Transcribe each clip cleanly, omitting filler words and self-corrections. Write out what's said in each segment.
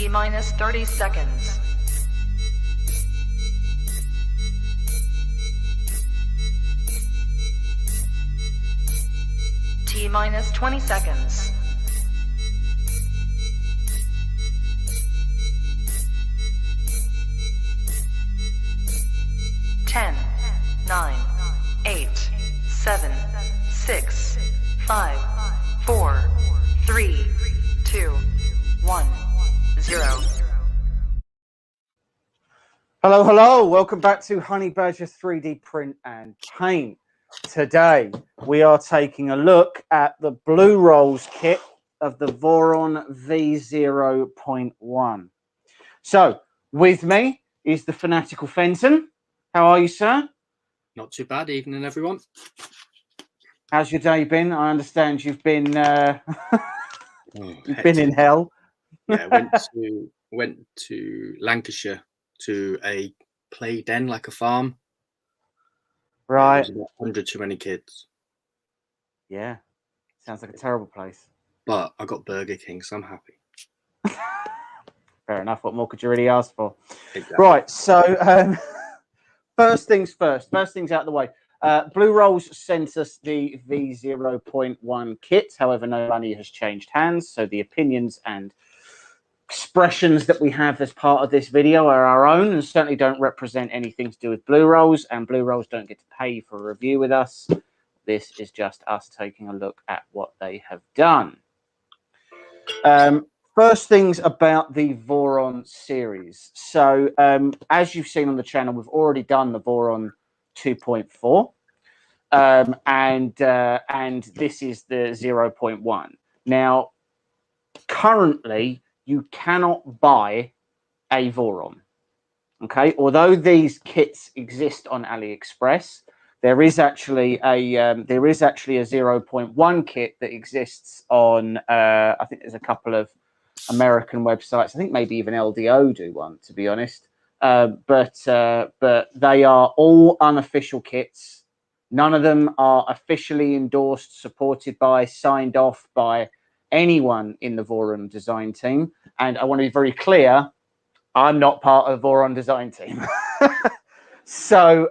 T-minus 30 seconds. T-minus 20 seconds. Ten, 9, 8, 7, 6, 5, 4, 3, 2, 1, 0. Hello, hello. Welcome back to Honey Badger 3D Print and Paint. Today, we are taking a look at the Blurolls kit of the Voron V0.1. So, with me is the Fanatical Fenton. How are you, sir? Not too bad. Evening, everyone. How's your day been? I understand you've been you've been in hell. Yeah, went to Lancashire to a play den, like a farm. Right. There's about 100 too many kids. Yeah. Sounds like a terrible place. But I got Burger King, so I'm happy. Fair enough. What more could you really ask for? Exactly. Right. So, first things first. First things out of the way. Blurolls sent us the V0.1 kit. However, no money has changed hands. So the opinions and expressions that we have as part of this video are our own and certainly don't represent anything to do with Blurolls, and Blurolls don't get to pay for a review with us. This is just us taking a look at what they have done. First things about the Voron series. So as you've seen on the channel, we've already done the Voron 2.4 and this is the 0.1. Now, currently, you cannot buy a Voron. Okay, although these kits exist on AliExpress, there is actually a 0.1 kit that exists on I think there's a couple of American websites. I think maybe even LDO do one, to be honest. But they are all unofficial kits. None of them are officially endorsed, supported by, signed off by anyone in the Voron design team. And I want to be very clear, I'm not part of the Voron design team. So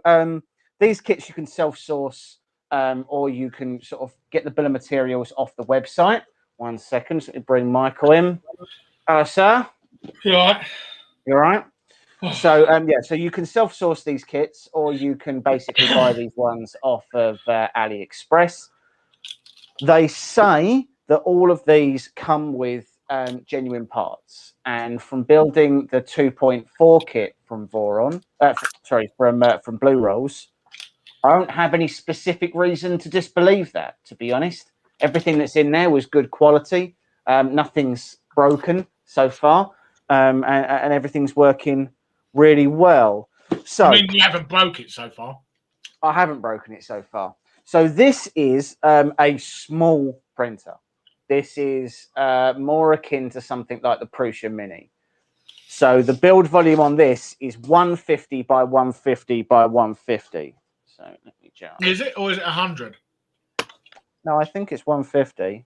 these kits you can self-source or you can sort of get the bill of materials off the website. 1 second, so let me bring Michael in. Sir? You all right? You all right? So, yeah, so you can self-source these kits or you can basically buy these ones off of AliExpress. They say that all of these come with genuine parts. And from building the 2.4 kit from Voron, from Blurolls, I don't have any specific reason to disbelieve that, to be honest. Everything that's in there was good quality. Nothing's broken so far. And everything's working really well. So I mean, you haven't broke it so far. I haven't broken it so far. So this is a small printer. This is more akin to something like the Prusa Mini. So the build volume on this is 150 by 150 by 150. So let me just... Is it, or is it 100? No, I think it's 150.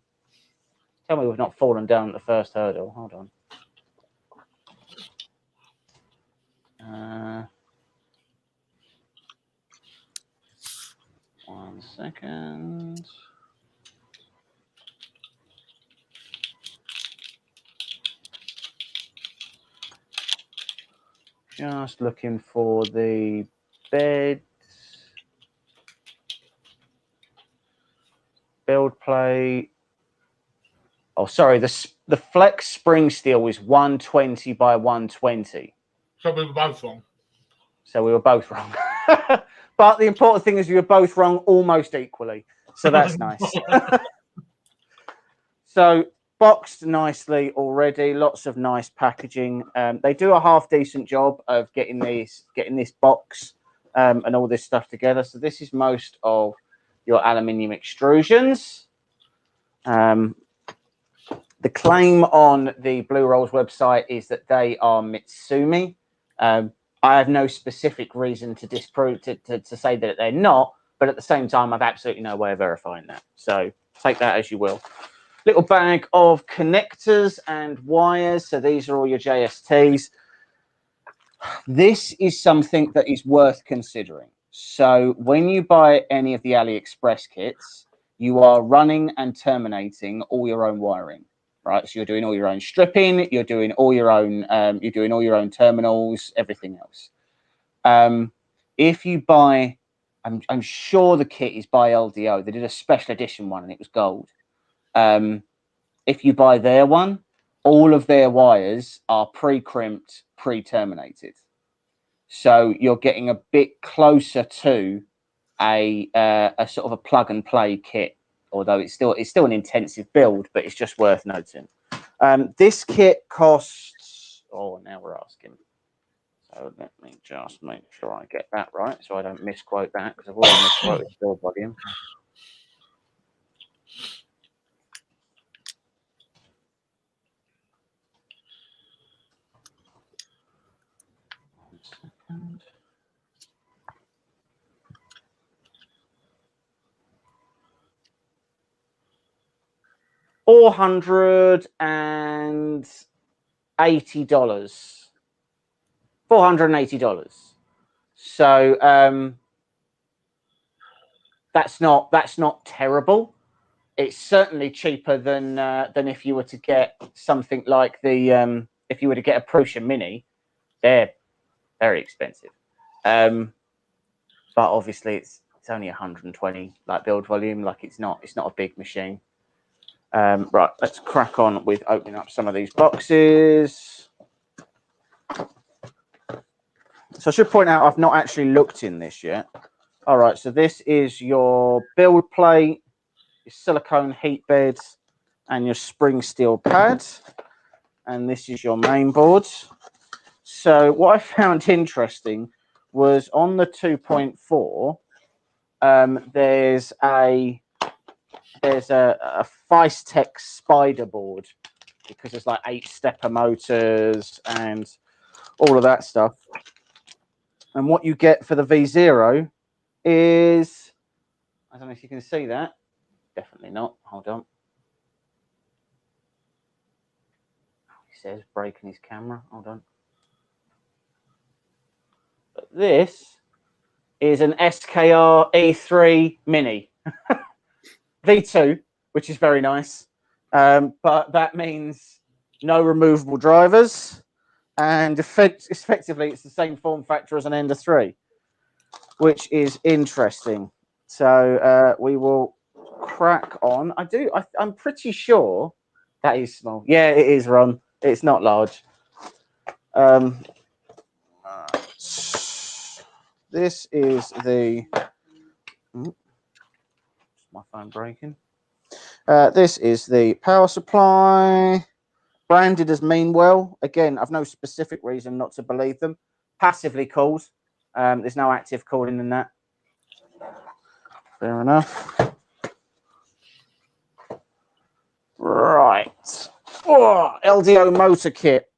Tell me we've not fallen down at the first hurdle. Hold on. 1 second. Just looking for the bed build plate. Oh, sorry. The flex spring steel is 120 by 120. So we were both wrong. So we were both wrong. But the important thing is you were both wrong almost equally. So that's nice. So boxed nicely already. Lots of nice packaging. They do a half decent job of getting this box and all this stuff together. So this is most of your aluminium extrusions. The claim on the Blurolls website is that they are Mitsumi. I have no specific reason to disprove to say that they're not, but at the same time, I've absolutely no way of verifying that. So take that as you will. little bag of connectors and wires. So these are all your JSTs. This is something that is worth considering. So when you buy any of the AliExpress kits, you are running and terminating all your own wiring, right? So you're doing all your own stripping, you're doing all your own, terminals, everything else. If you buy, I'm sure the kit is by LDO. They did a special edition one and it was gold. If you buy their one, all of their wires are pre-crimped, pre-terminated. So you're getting a bit closer to a sort of a plug and play kit, although it's still an intensive build, but it's just worth noting. This kit costs, now we're asking. So let me just make sure I get that right, so I don't misquote that, because I've already misquoted the build volume. $480. $480. So that's not terrible. It's certainly cheaper than if you were to get something like the if you were to get a Prusa Mini. They're very expensive. But obviously it's only 120 like build volume. Like it's not a big machine. Right, let's crack on with opening up some of these boxes. So I should point out I've not actually looked in this yet. All right, so this is your build plate, your silicone heat beds, and your spring steel pads. And this is your main board. So what I found interesting was on the 2.4, there's a Feistek spider board, because there's like 8 stepper motors and all of that stuff. And what you get for the V0 is, I don't know if you can see that. Definitely not. Hold on. He says breaking his camera. Hold on. But this is an SKR E3 Mini V2, which is very nice. But that means no removable drivers. And effectively, it's the same form factor as an Ender 3, which is interesting. So we will crack on. I'm pretty sure that is small. Yeah, it is, Ron. It's not large. This is the... my phone breaking. This is the power supply. Branded as Meanwell. Again, I've no specific reason not to believe them. Passively cooled. There's no active cooling in that. Fair enough. Right. Oh, LDO motor kit.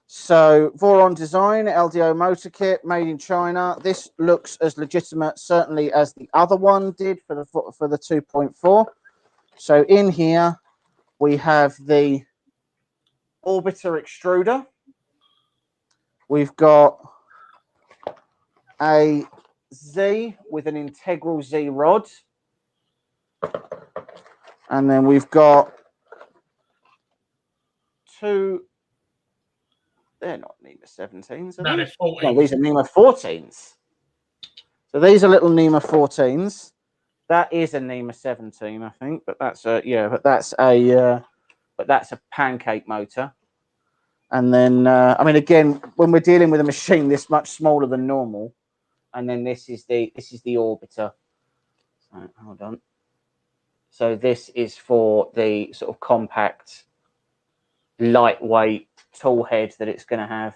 So Voron design, LDO motor kit, made in China. This looks as legitimate, certainly, as the other one did for the 2.4. So in here we have the orbiter extruder. We've got a Z with an integral Z rod. And then we've got 2, they're not NEMA 17s, are No, they? they're 14. No, these are NEMA 14s. So these are little NEMA 14s. That is a NEMA 17, I think, but that's a pancake motor. And then, I mean, again, when we're dealing with a machine this much smaller than normal, and then this is the orbiter. So, hold on. So this is for the sort of compact, lightweight tool head that it's going to have.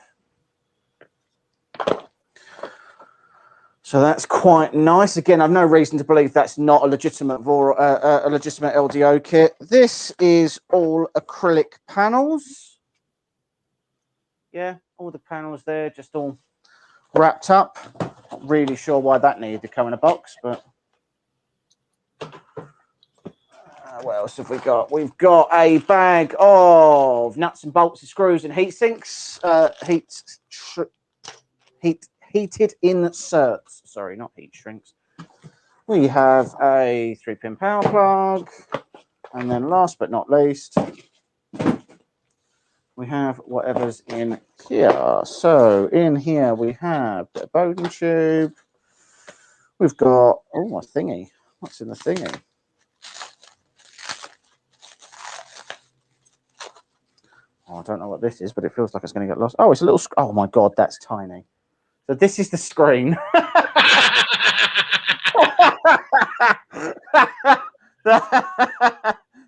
So that's quite nice. Again, I've no reason to believe that's not a legitimate LDO kit. This is all acrylic panels. Yeah, all the panels there, just all wrapped up. Not really sure why that needed to come in a box, but What else have we got? We've got a bag of nuts and bolts and screws and heat sinks. Heated inserts. Sorry, not heat shrinks. We have a 3-pin power plug. And then last but not least, we have whatever's in here. So in here we have the Bowden Tube. We've got, oh, a thingy. What's in the thingy? Oh, I don't know what this is, but it feels like it's going to get lost. Oh, it's a little, oh my God, that's tiny. So this is the screen.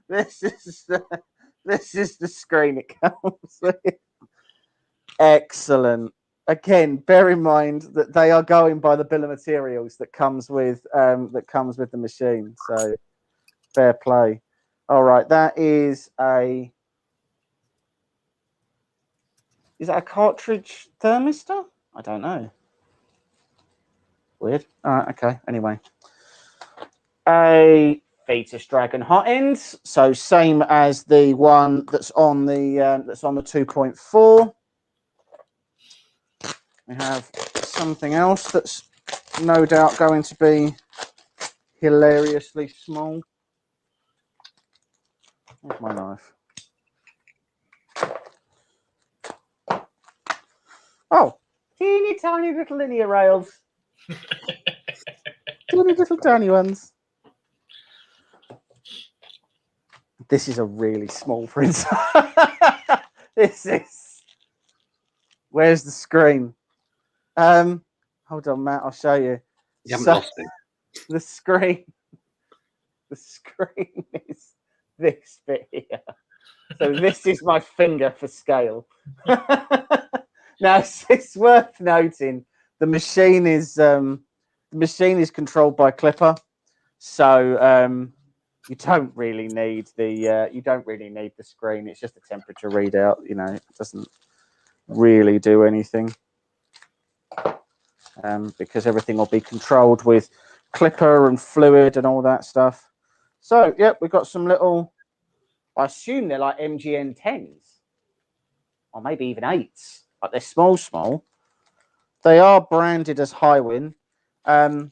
This is the screen it comes with. Excellent. Again, bear in mind that they are going by the bill of materials that comes with the machine. So fair play. All right, that is a. Is that a cartridge thermistor? I don't know. Weird. All right. Okay. Anyway, a Fetus Dragon hot end. So same as the one that's on the 2.4. We have something else that's no doubt going to be hilariously small. Where's my knife? Oh, teeny tiny little linear rails. Teeny little tiny ones. This is a really small print. This is. Where's the screen? Hold on, Matt. I'll show you. You haven't lost it. The screen is this bit here. So this is my finger for scale. Now it's worth noting the machine is controlled by Clipper, so you don't really need the screen. It's just a temperature readout. You know, it doesn't really do anything because everything will be controlled with Clipper and fluid and all that stuff. So yep, we've got some little. I assume they're like MGN 10s or maybe even 8s. Like they're small. They are branded as Highwind. I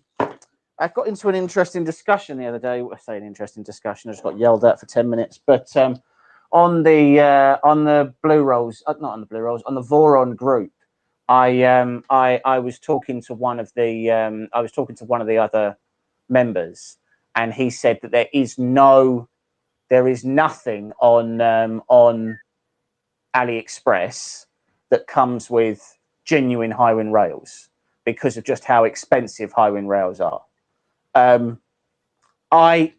got into an interesting discussion the other day. I say an interesting discussion. I just got yelled at for 10 minutes. But on the Blurolls, not on the Blurolls, on the Voron group, I was talking to one of the other members, and he said that there is nothing on AliExpress that comes with genuine Highwind rails because of just how expensive Highwind rails are. I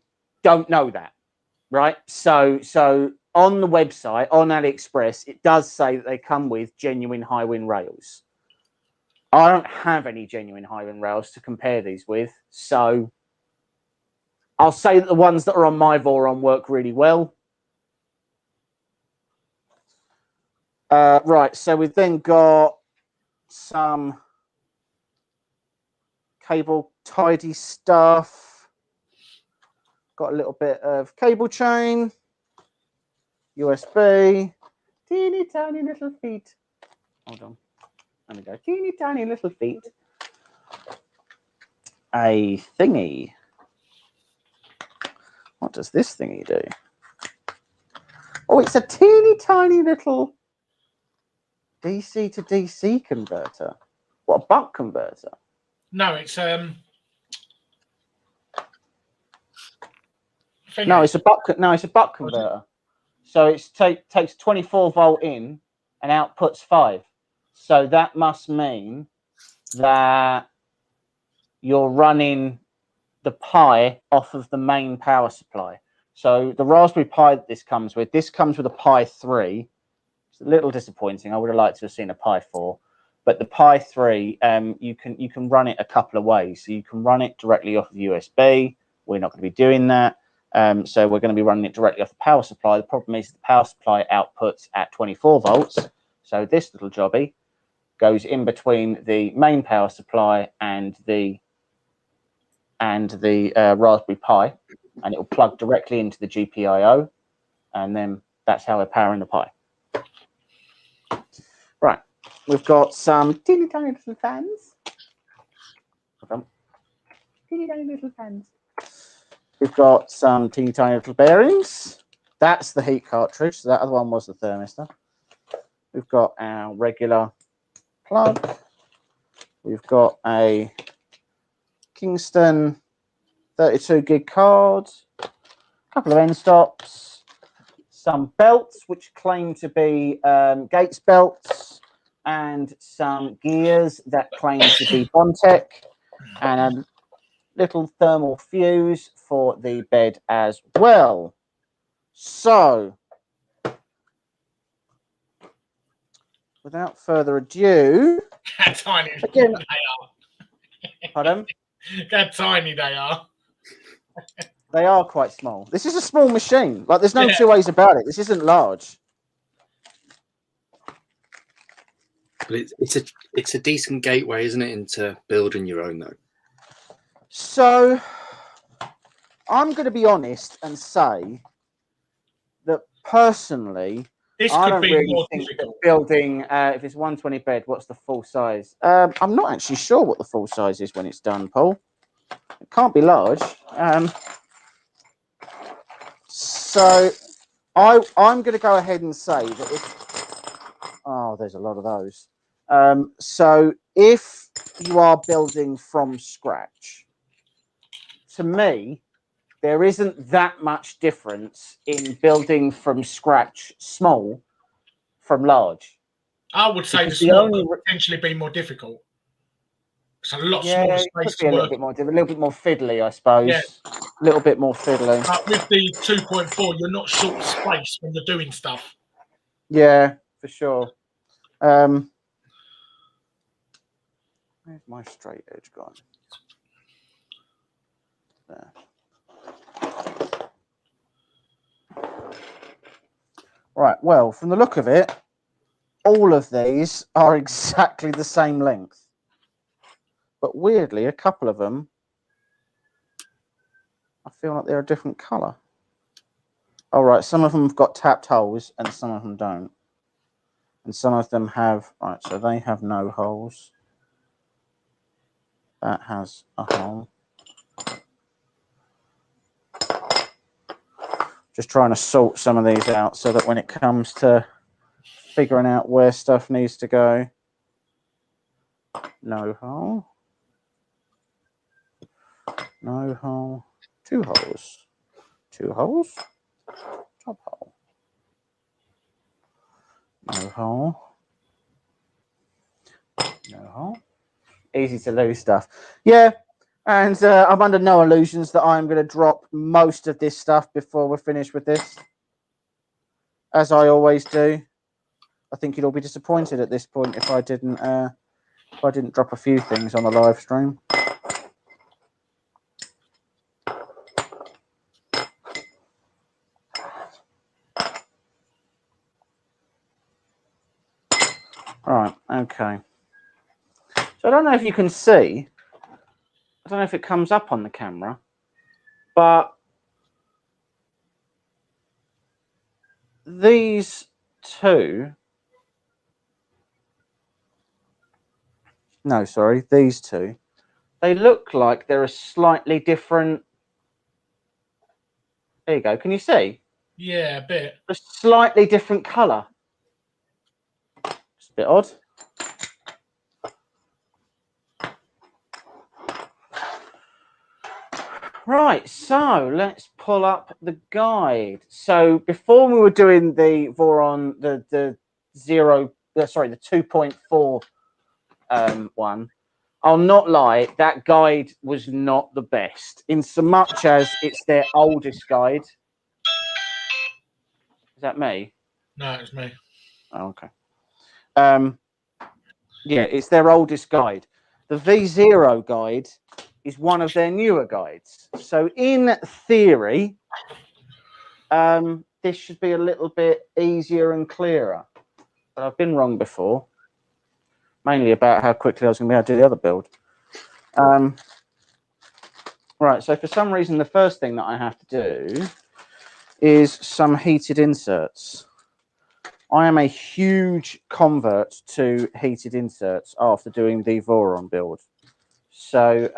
don't know that, right? So on the website, on AliExpress, it does say that they come with genuine Highwind rails. I don't have any genuine Highwind rails to compare these with, so I'll say that the ones that are on my Voron work really well. Right, so we've then got some cable tidy stuff. Got a little bit of cable chain, USB, teeny tiny little feet. Hold on, there we go. Teeny tiny little feet. A thingy. What does this thingy do? Oh, it's a teeny tiny little DC to DC converter. What, a buck converter? No, it's No, it's a buck converter. So it takes 24 volt in and outputs 5. So that must mean that you're running the Pi off of the main power supply. So the Raspberry Pi that this comes with a Pi 3. It's a little disappointing. I would have liked to have seen a Pi 4. But the Pi 3, you can run it a couple of ways. So you can run it directly off of USB. We're not going to be doing that. So we're going to be running it directly off the power supply. The problem is the power supply outputs at 24 volts. So this little jobby goes in between the main power supply and the Raspberry Pi. and it will plug directly into the GPIO, and then that's how we're powering the Pi. Right, we've got some teeny tiny little fans. Hold on. Teeny tiny little fans. We've got some teeny tiny little bearings. That's the heat cartridge. So that other one was the thermistor. We've got our regular plug. We've got a Kingston 32 gig card, a couple of end stops, some belts which claim to be Gates belts, and some gears that claim to be Bontech, and a little thermal fuse for the bed as well. So, without further ado, How tiny again, they are. pardon? How tiny they are. They are quite small. This is a small machine. Like, there's no Yeah. two ways about it. This isn't large. But it's a decent gateway, isn't it, into building your own though? So, I'm going to be honest and say that personally, This I could don't be really more think that difficult. building, if it's 120 bed, what's the full size? I'm not actually sure what the full size is when it's done, Paul. It can't be large. So I'm going to go ahead and say that if... Oh, there's a lot of those. So if you are building from scratch, to me, there isn't that much difference in building from scratch small from large. I would say the Because the small only could potentially be more difficult. It's a lot Yeah, smaller it could space be to a little work. bit more fiddly, I suppose. Yeah. A little bit more fiddly. But with the 2.4, you're not short of space when you're doing stuff. Yeah, for sure. Where's my straight edge gone? There. Right, well, from the look of it, all of these are exactly the same length. But weirdly, a couple of them, I feel like they're a different colour. All right, some of them have got tapped holes and some of them don't. And some of them have, right, so they have no holes. That has a hole. Just trying to sort some of these out so that when it comes to figuring out where stuff needs to go, no hole, no hole, two holes, top hole, no hole, no hole. Easy to lose stuff. Yeah, and I'm under no illusions that I'm going to drop most of this stuff before we're finished with this, as I always do. I think you'd all be disappointed at this point if I didn't drop a few things on the live stream. Right, okay. So I don't know if you can see. I don't know if it comes up on the camera, but these two. No, sorry, these two. They look like they're a slightly different. There you go. Can you see? Yeah, a bit. A slightly different colour. It's a bit odd. Right, so let's pull up the guide. So before we were doing the Voron, the 2.4 one, I'll not lie, that guide was not the best, in so much as it's their oldest guide. Is that me? No, it's me. Oh, okay. Yeah, it's their oldest guide. The V0 guide is one of their newer guides. So in theory, this should be a little bit easier and clearer. But I've been wrong before, mainly about how quickly I was going to be able to do the other build. Right, so for some reason, the first thing that I have to do is some heated inserts. I am a huge convert to heated inserts after doing the Voron build. So,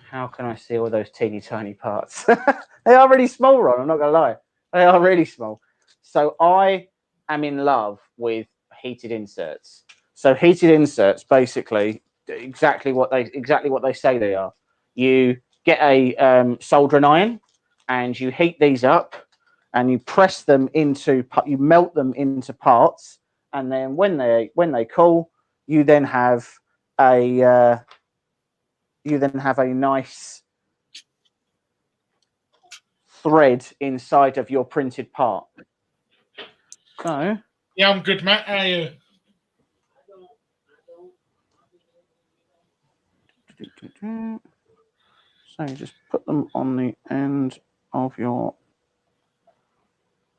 how can I see all those teeny tiny parts? They are really small, Ron, I'm not going to lie. They are really small. So I am in love with heated inserts. So heated inserts, basically, exactly what they say they are. You get a soldering iron and you heat these up and you press them into, you melt them into parts, and then when they cool, you then have a nice thread inside of your printed part. So Yeah, I'm good, Matt. How are you? So you just put them on the end of your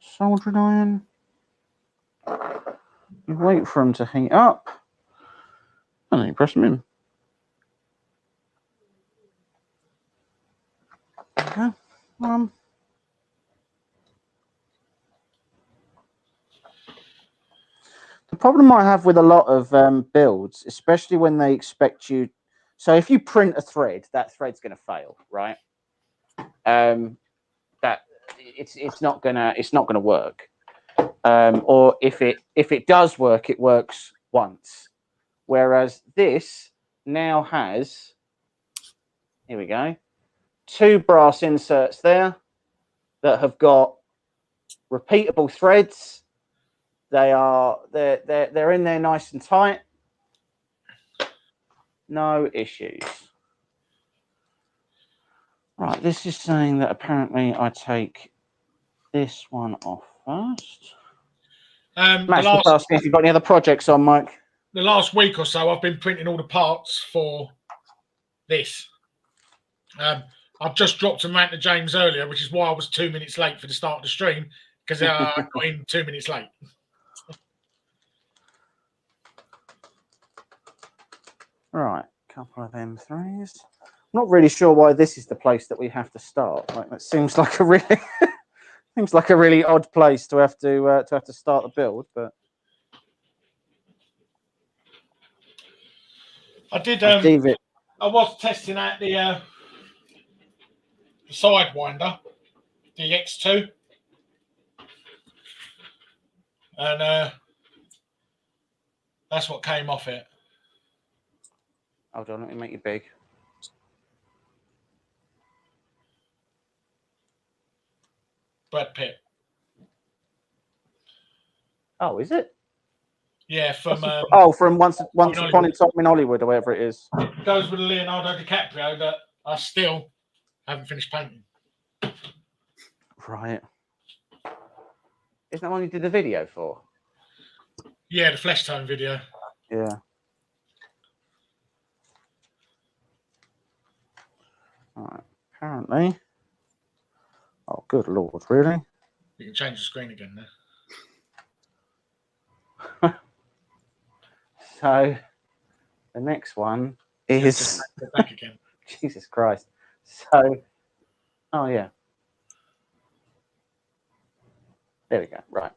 soldering iron. You wait for them to heat up, and then you press them in. Okay. The problem I have with a lot of builds, especially when they expect you, so if you print a thread, that thread's going to fail, right? That it's not gonna work. Or if it does work, it works once. Whereas this now has, here we go, 2 brass inserts there that have got repeatable threads. They're in there nice and tight. No issues. Right, this is saying that apparently I take this one off first. Matt's just asking if you've got any other projects on, Mike. The last week or so, I've been printing all the parts for this. I've just dropped a rant to James earlier, which is why I was 2 minutes late for the start of the stream, because I got in 2 minutes late. Right, couple of M3s. I'm not really sure why this is the place that we have to start. Like, that seems like a really odd place to have to start the build, but I did. I was testing out the Sidewinder, the X2, and that's what came off it. Hold on, let me make you big. Brad Pitt. Oh, is it? Yeah, from from Once Upon a Time in Hollywood, or whatever it is. It goes with Leonardo DiCaprio that I still haven't finished painting. Right. Isn't that one you did the video for? Yeah, the flesh tone video. Yeah. All right. Apparently. Oh, good Lord, really? You can change the screen again there. So, the next one is... Go back again. Jesus Christ. So, oh, yeah. There we go. Right.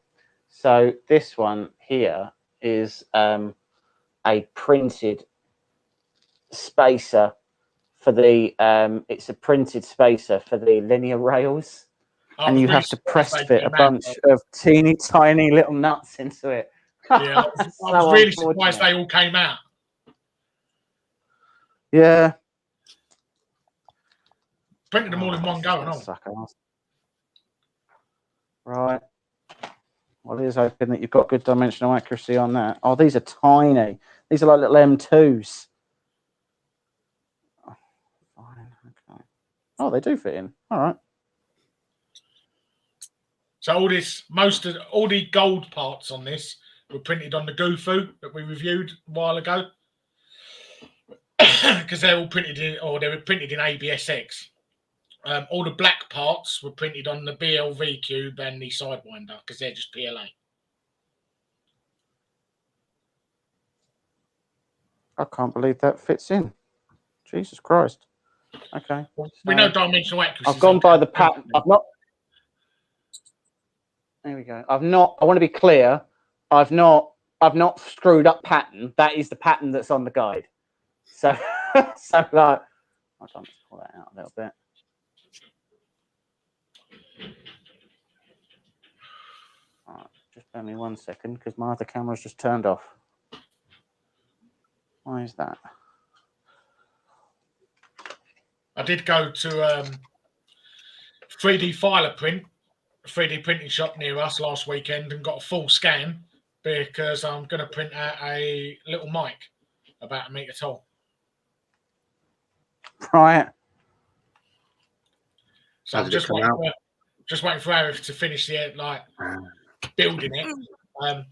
So, this one here is a printed spacer for the... it's a printed spacer for the linear rails. And you have to press fit a bunch of teeny tiny little nuts into it. Yeah, I was really surprised they all came out. Yeah. Printed them all in one go and all. Right. Well, here's hoping that you've got good dimensional accuracy on that. Oh, these are tiny. These are like little M2s. Oh, fine. Okay. Oh, they do fit in. All right. So all the gold parts on this were printed on the Gufu that we reviewed a while ago, because they're all printed in, or they were printed in ABSX. All the black parts were printed on the BLV Cube and the Sidewinder, because they're just PLA. I can't believe that fits in. Jesus Christ. Okay. We know dimensional accuracy. I've gone by the pattern. I've not. There we go. I've not. I want to be clear. I've not screwed up pattern. That is the pattern that's on the guide. So, so like, hold on, let's pull that out a little bit. All right, just bear me 1 second because my other camera's just turned off. Why is that? I did go to 3D filer print, a 3D printing shop near us last weekend, and got a full scan because I'm going to print out a little mic about 1 metre tall. Right. So I'm just waiting for Arif to finish the building it.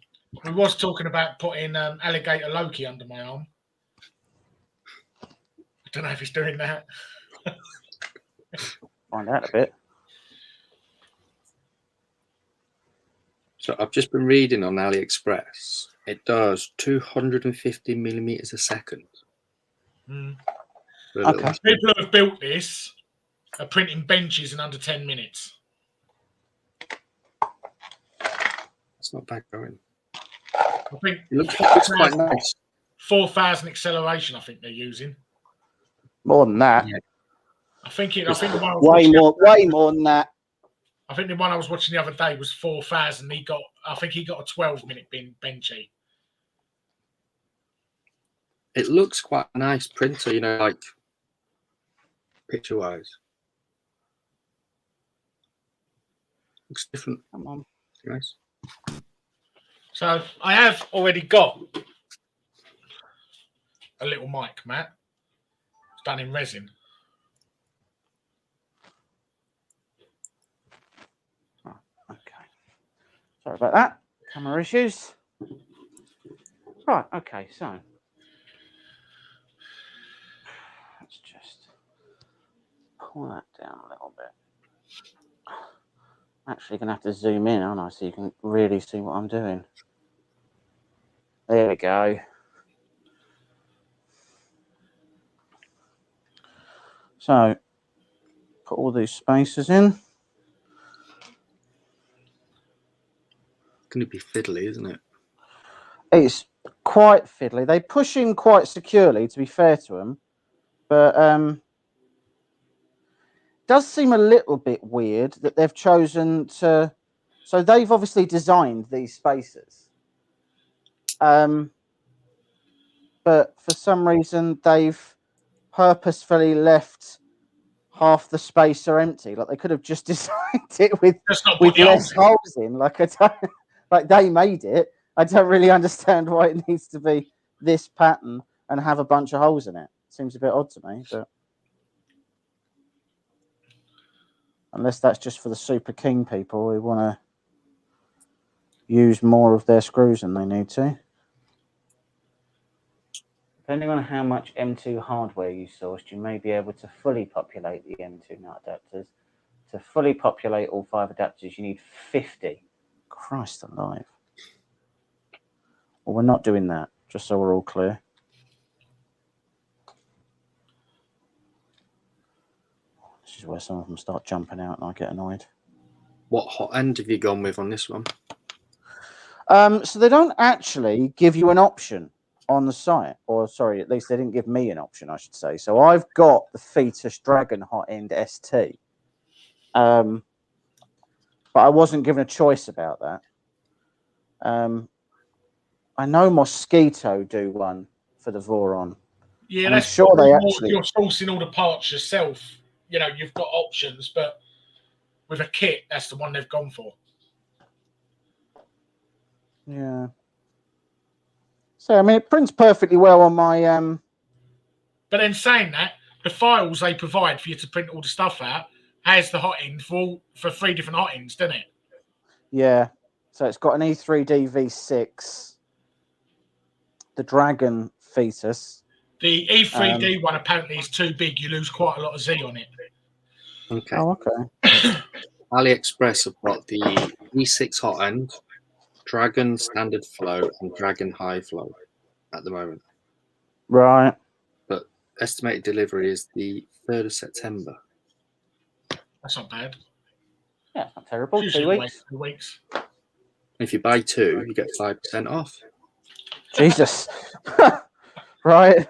We was talking about putting alligator Loki under my arm. I don't know if he's doing that. Find out a bit. So I've just been reading on AliExpress. It does 250 millimeters a second. Mm. Okay. People who have built this are printing benches in under 10 minutes. It's not bad going. I think It looks quite nice. 4,000 acceleration. I think they're using. More than that. Yeah. I think the one I was Way more than that. I think the one I was watching the other day was 4,000. I think he got a 12-minute benchy. It looks quite a nice printer, you know, like picture-wise. Looks different. Come on. Nice. So I have already got a little mic, Matt. It's done in resin. Okay. Sorry about that. Camera issues. Right. Okay. So let's just pull that down a little bit. I'm actually going to have to zoom in, aren't I? So you can really see what I'm doing. There we go. So put all these spacers in. Going to be fiddly, isn't it? It's quite fiddly. They push in quite securely, to be fair to them, but does seem a little bit weird that they've chosen to. So they've obviously designed these spacers, but for some reason they've purposefully left half the spacer empty. Like they could have just designed it with less holes in. Like like they made it. I don't really understand why it needs to be this pattern and have a bunch of holes in it. Seems a bit odd to me, but unless that's just for the super keen people who want to use more of their screws than they need to. Depending on how much M2 hardware you sourced, you may be able to fully populate the M2 nut adapters. To fully populate all 5 adapters, you need 50. Christ alive. Well, we're not doing that, just so we're all clear. This is where some of them start jumping out and I get annoyed. What hot end have you gone with on this one? So they don't actually give you an option on the site, or sorry, at least they didn't give me an option, I should say. So I've got the Fetus Dragon Hot End ST, but I wasn't given a choice about that. I know Mosquito do one for the Voron. Yeah, I'm sure they actually. You're sourcing all the parts yourself. You know, you've got options, but with a kit, that's the one they've gone for. Yeah. So I mean, it prints perfectly well on my. But then saying that, the files they provide for you to print all the stuff out has the hot end for 3 different hot ends, doesn't it? Yeah. So it's got an E3D V6, the Dragon Fetus. The E3D one apparently is too big. You lose quite a lot of Z on it. Okay. Oh, okay. AliExpress have got the E6 hot end, Dragon standard flow, and Dragon high flow at the moment. Right. But estimated delivery is the 3rd of September. That's not bad. Yeah, it's not terrible. Usually 2 wait weeks. 2 weeks. If you buy 2, you get 5% off. Jesus. Right.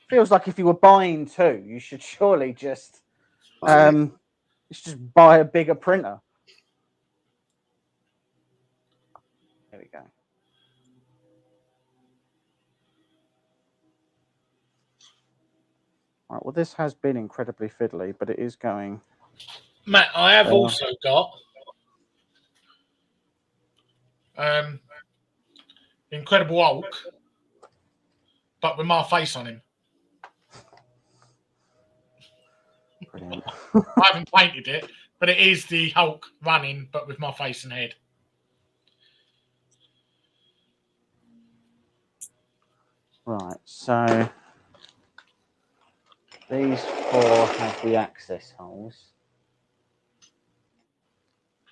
Feels like if you were buying 2, you should surely just you should just buy a bigger printer. There we go. Right, well, this has been incredibly fiddly, but it is going. Matt, I have also got Incredible Hulk, but with my face on him. Brilliant. I haven't painted it, but it is the Hulk running, but with my face and head. Right, so these 4 have the access holes.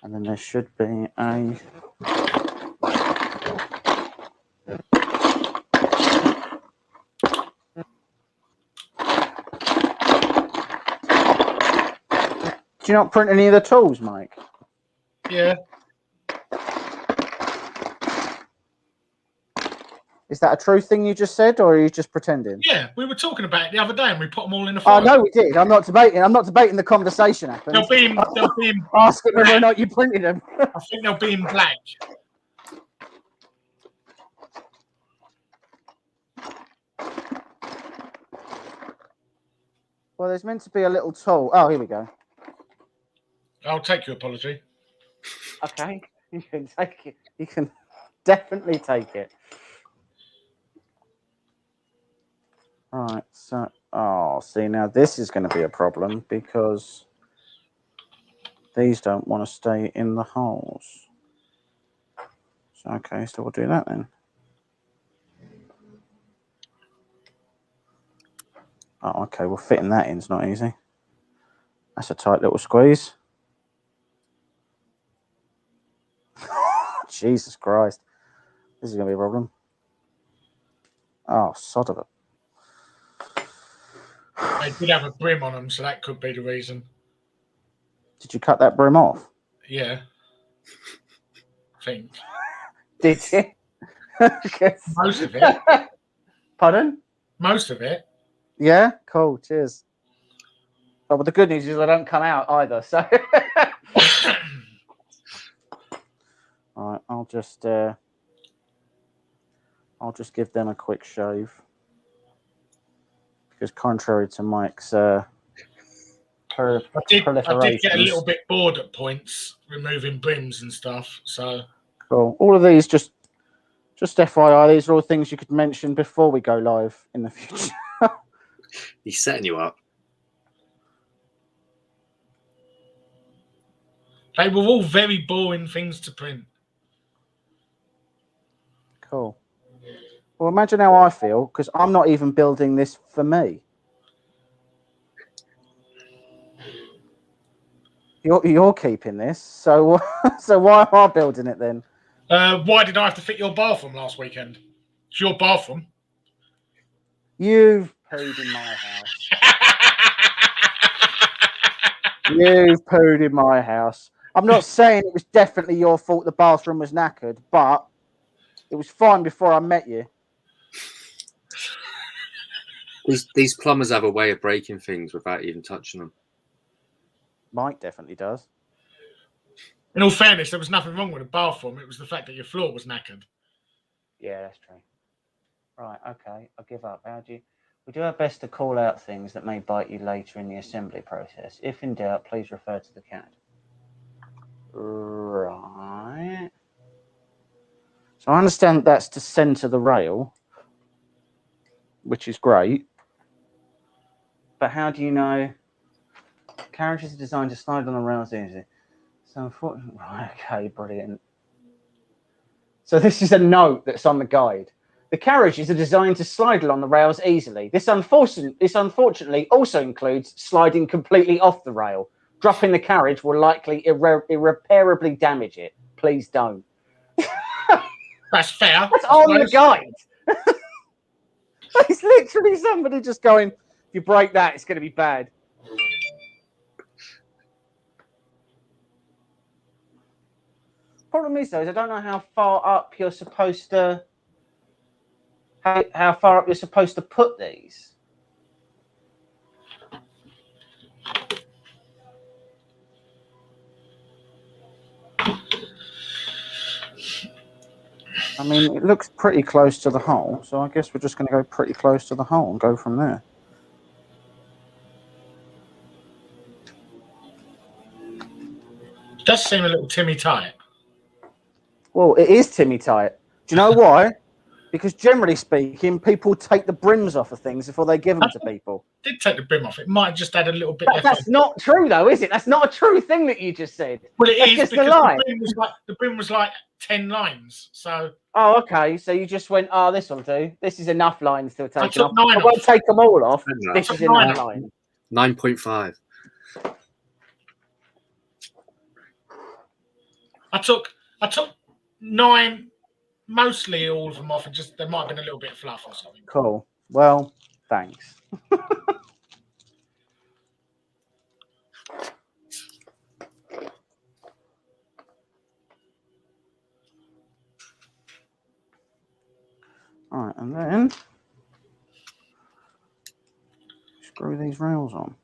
And then there should be a... Do you not print any of the tools, Mike? Yeah. Is that a true thing you just said, or are you just pretending? Yeah, we were talking about it the other day, and we put them all in the Oh, file. no, we did. I'm not debating the conversation happened. They'll be in Asking whether or not you printed them. I think they'll be in black. Well, there's meant to be a little tool. Oh, here we go. I'll take your apology. Okay, you can take it. You can definitely take it. Right, so, see, now this is going to be a problem because these don't want to stay in the holes. So, okay, so we'll do that then. Oh, okay, well, fitting that in's not easy. That's a tight little squeeze. Jesus Christ. This is going to be a problem. Oh, sod of it. They did have a brim on them, so that could be the reason. Did you cut that brim off? Yeah. I think. Did you? Most of it. Pardon? Most of it. Yeah? Cool. Cheers. Oh, but the good news is they don't come out either, so... All right, I'll just give them a quick shave. Because contrary to Mike's I did get a proliferations- little bit bored at points removing brims and stuff. So Cool. All of these, just FYI, these are all things you could mention before we go live in the future. He's setting you up. they were all very boring things to print. Cool. Well, imagine how I feel, because I'm not even building this for me. You're keeping this, so so why am I building it then? Why did I have to fit your bathroom last weekend? It's your bathroom. You've pooed in my house. You've pooed in my house. I'm not saying it was definitely your fault the bathroom was knackered, but it was fine before I met you. These plumbers have a way of breaking things without even touching them. Mike definitely does. In all fairness, there was nothing wrong with the bathroom. It was the fact that your floor was knackered. Yeah, that's true. Right, okay, I'll give up. We do our best to call out things that may bite you later in the assembly process. If in doubt, please refer to the CAD. Right. So I understand that's to center the rail, which is great. But how do you know? Carriages are designed to slide on the rails easily. So unfortunately, right, okay, brilliant. So this is a note that's on the guide. The carriages are designed to slide along the rails easily. This unfortunately also includes sliding completely off the rail. Dropping the carriage will likely irreparably damage it. Please don't. That's fair. That's I on the suppose. guide. It's literally somebody just going, if you break that, it's going to be bad. Problem is, though, is I don't know how far up you're supposed to... How far up you're supposed to put these. I mean, it looks pretty close to the hole, so I guess we're just going to go pretty close to the hole and go from there. It does seem a little Timmy tight. Well, it is Timmy tight. Do you know why? Because generally speaking, people take the brims off of things before they give them to people. Did take the brim off. It might have just had a little bit left. That's not true, though, is it? That's not a true thing that you just said. Well, it That's is just a because lie. the brim was like 10 lines. So Oh, okay. So you just went, oh, this will do. This is enough lines to have taken took off. 9 I won't off. take them all off. No. This I is took enough 9 off. lines. 9.5. I took 9, mostly all of them off, and just there might have been a little bit of fluff or something. Cool. Well, thanks. All right, and then screw these rails on.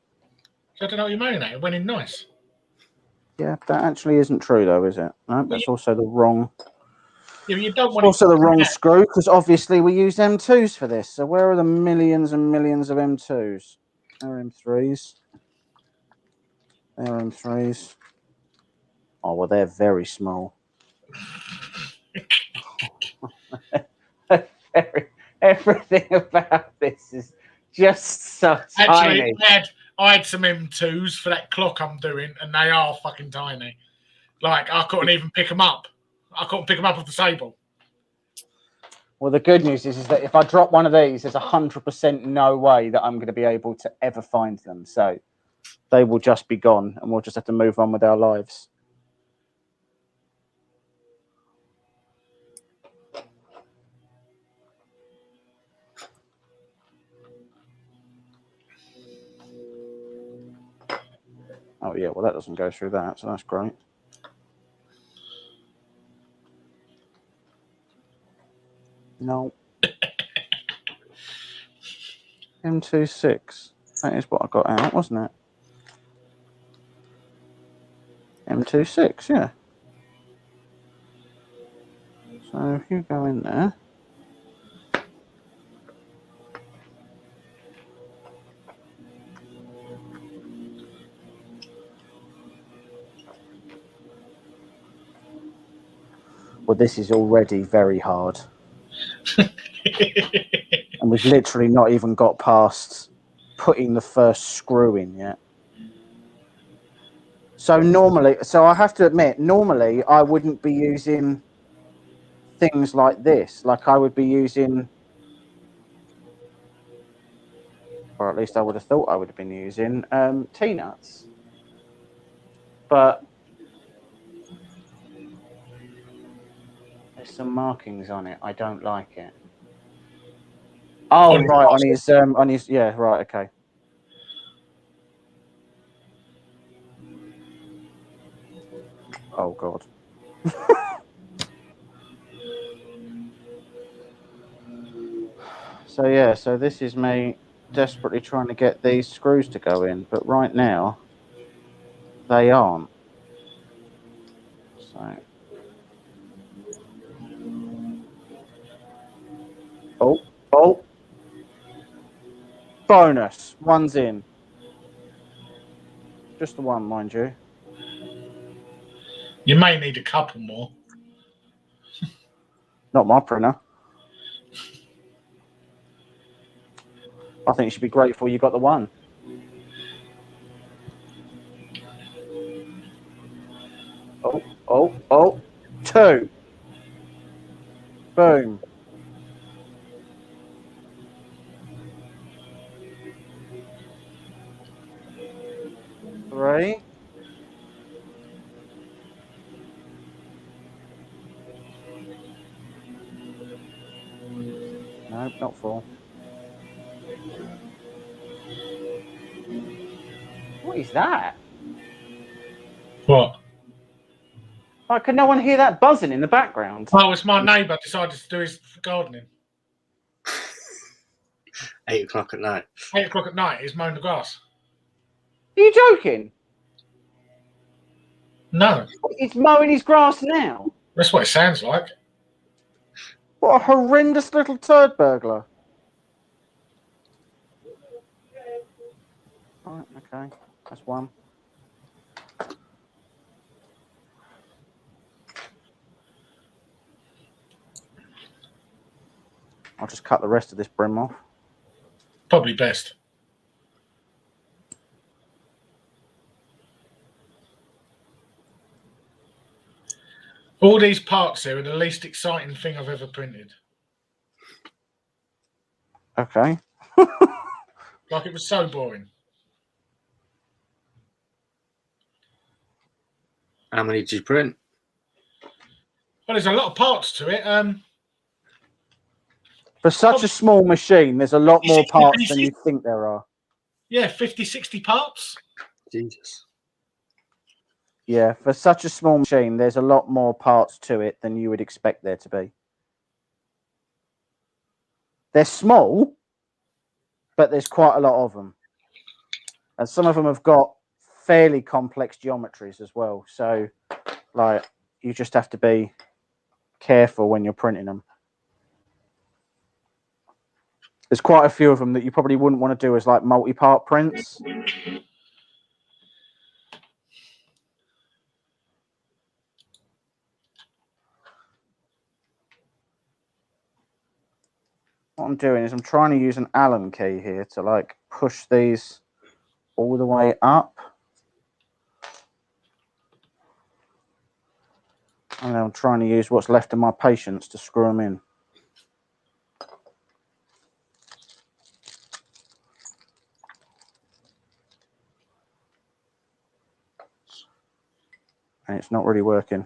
So I don't know what you mean. It went in nice. Yeah, that actually isn't true, though, is it? No, that's also the wrong. Yeah, but you don't It's want also it the to wrong come out. screw because obviously we use M2s for this. So where are the millions and millions of M2s? They're M3s. They're M3s. Oh, well, they're very small. Everything about this is just so Actually, tiny. I had some M2s for that clock I'm doing, and they are fucking tiny. Like, I couldn't even pick them up. I couldn't pick them up off the table. Well, the good news is that if I drop one of these, there's 100% no way that I'm going to be able to ever find them. So they will just be gone, and we'll just have to move on with our lives. Oh, yeah, well, that doesn't go through that, so that's great. No. M26. That is what I got out, wasn't it? M26, yeah. So if you go in there. Well, this is already very hard. And we've literally not even got past putting the first screw in yet. So I have to admit, normally I wouldn't be using things like this. Like I would be using, or at least I would have thought I would have been using T-nuts. But there's some markings on it. I don't like it. Oh, right, on his, yeah, right, okay. Oh, God. So, yeah, so this is me desperately trying to get these screws to go in, but right now, they aren't. So. Oh. Bonus. One's in. Just the one, mind you. You may need a couple more. Not my printer. I think you should be grateful you got the one. Oh. 2. Boom. 3. not full. What is that? What? Why could no one hear that buzzing in the background? Oh, it's my neighbour decided to do his gardening. 8 o'clock at night. 8 o'clock at night, he's mowing the grass. Are you joking? No, He's mowing his grass now. that's what it sounds like. What a horrendous little turd burglar. Right, okay. That's one. I'll just cut the rest of this brim off. Probably best. All these parts here are the least exciting thing I've ever printed. Okay. Like, it was so boring. How many did you print? Well, there's a lot of parts to it. For such a small machine, there's a lot more 50, parts than you think there are. Yeah, 50, 60 parts. Jesus. Yeah, for such a small machine, there's a lot more parts to it than you would expect there to be. They're small, but there's quite a lot of them. And some of them have got fairly complex geometries as well. So, like, you just have to be careful when you're printing them. There's quite a few of them that you probably wouldn't want to do as, like, multi-part prints. What I'm doing is I'm trying to use an Allen key here to, like, push these all the way up. And I'm trying to use what's left of my patience to screw them in. And it's not really working.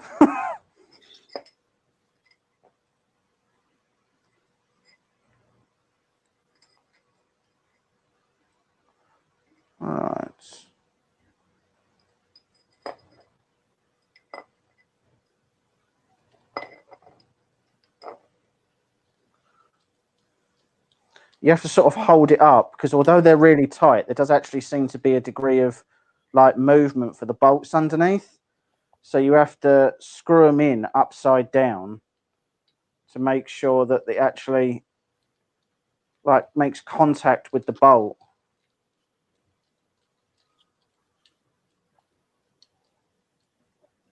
All right. You have to sort of hold it up because although they're really tight, there does actually seem to be a degree of like movement for the bolts underneath. So you have to screw them in upside down to make sure that they actually like makes contact with the bolt.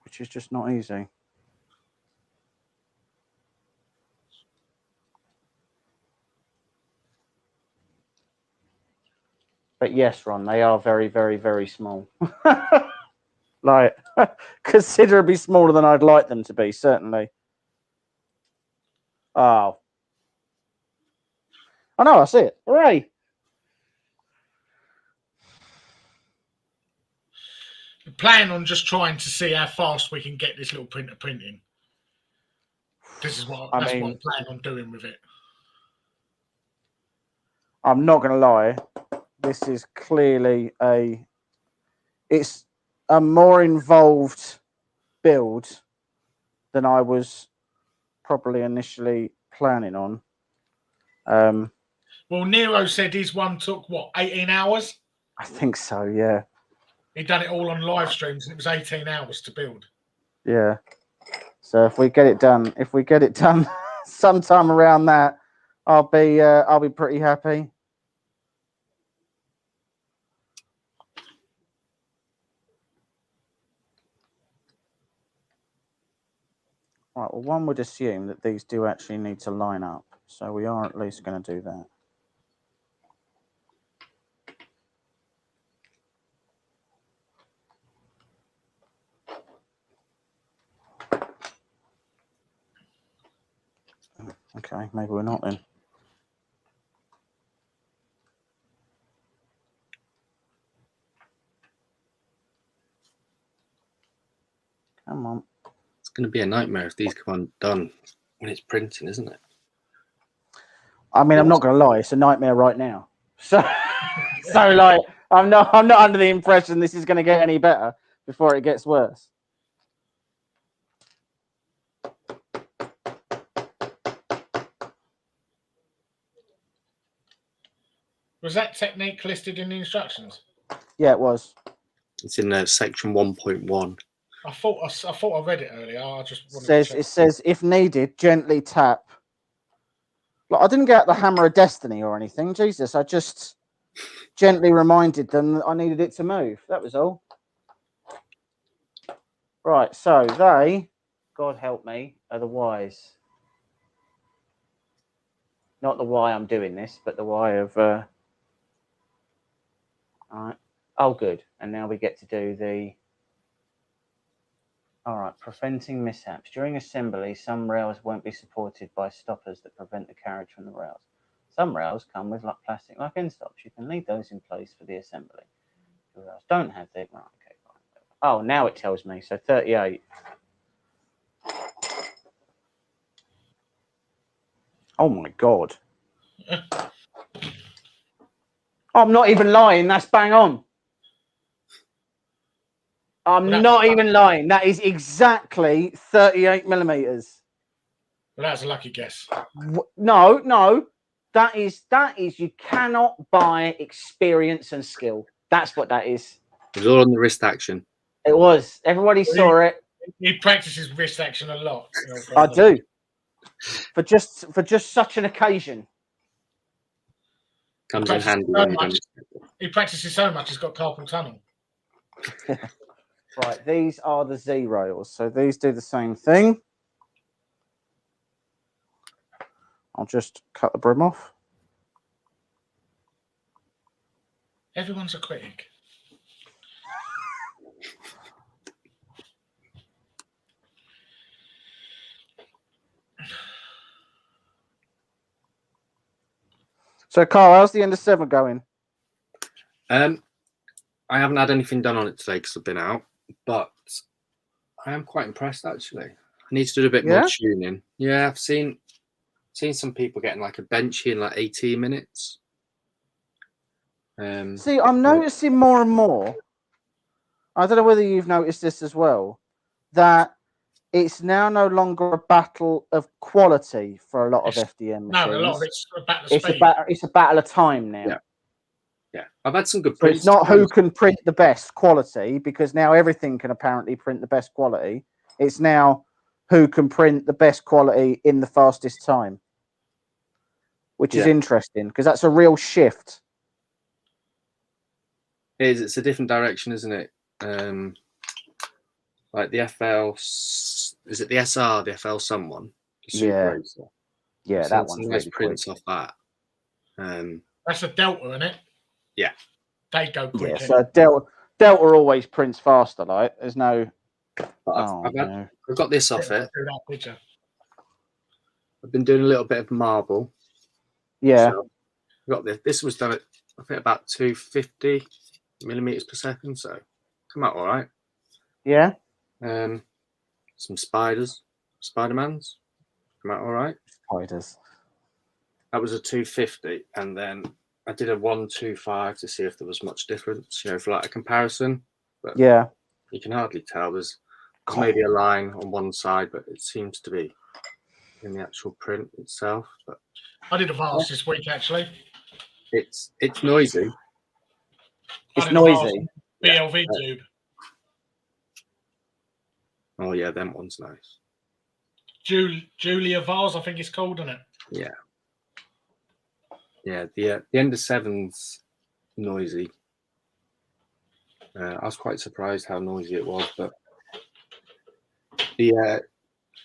Which is just not easy. But yes, Ron, they are very, very, very small. Like, considerably smaller than I'd like them to be, certainly. Oh. I know, I see it. Hooray! We plan on just trying to see how fast we can get this little printer printing. This is what I plan on doing with it. I'm not going to lie. This is clearly it's a more involved build than I was probably initially planning on. Well, Nero said his one took, what, 18 hours? I think so, yeah. He'd done it all on live streams and it was 18 hours to build. Yeah. So if we get it done sometime around that, I'll be pretty happy. Right, well, one would assume that these do actually need to line up. So we are at least going to do that. Okay, maybe we're not then. Come on. It's going to be a nightmare if these come undone when it's printing, isn't it? I mean, I'm not going to lie, it's a nightmare right now. So, like, I'm not under the impression this is going to get any better before it gets worse. Was that technique listed in the instructions? Yeah, it was. It's in section 1.1. I thought I read it earlier. I just wanted to check. It says, if needed, gently tap. Like, I didn't get out the hammer of destiny or anything. Jesus, I just gently reminded them that I needed it to move. That was all. Right, so they, God help me, are the whys. Not the why I'm doing this, but the why of... all right. Oh, good. And now we get to do the... All right, preventing mishaps. During assembly, some rails won't be supported by stoppers that prevent the carriage from the rails. Some rails come with plastic like end stops. You can leave those in place for the assembly. The rails don't have the... Right, okay, fine. Oh, now it tells me. So 38. Oh, my God. I'm not even lying. That's bang on. I'm not even lying. That is exactly 38 millimeters. Well, that's a lucky guess. No. That is. You cannot buy experience and skill. That's what that is. It was all on the wrist action. It was. Everybody saw it. He practices wrist action a lot. I do. For just such an occasion. Comes in handy. He practices so much. He's got carpal tunnel. Right, these are the Z rails. So these do the same thing. I'll just cut the brim off. Everyone's a critic. So, Carl, how's the end of 7 going? I haven't had anything done on it today because I've been out, but I am quite impressed actually. I need to do a bit more tuning. Yeah, I've seen some people getting like a benchy in like 18 minutes. See, I'm noticing more and more. I don't know whether you've noticed this as well, that it's now no longer a battle of quality for a lot of FDM machines. No, a lot of it's a battle of speed. It's a battle of time now. Yeah. I've had some good prints. It's not who can print the best quality, because now everything can apparently print the best quality. It's now who can print the best quality in the fastest time, which is interesting because that's a real shift. It's a different direction, isn't it? Like the FL, is it the SR, the FL someone? Yeah, that one's nice really prints quick. off that. That's a Delta, isn't it? Yeah, they go quick. Yeah, so Delta always prints faster. Like there's no. I've got this off it. I've been doing a little bit of marble. Yeah, so I've got this. This was done at I think about 250 millimeters per second. So come out all right. Yeah. Some Spider-Mans. Come out all right. Spiders. That was a 250, and then I did a 125 to see if there was much difference, for like a comparison. But yeah, you can hardly tell. There's maybe a line on one side, but it seems to be in the actual print itself. But I did a vase this week actually. It's noisy. It's noisy. BLV tube. Oh yeah, them one's nice. Julia Vase, I think it's called, isn't it? Yeah. Yeah, the end of 7's noisy. I was quite surprised how noisy it was, but the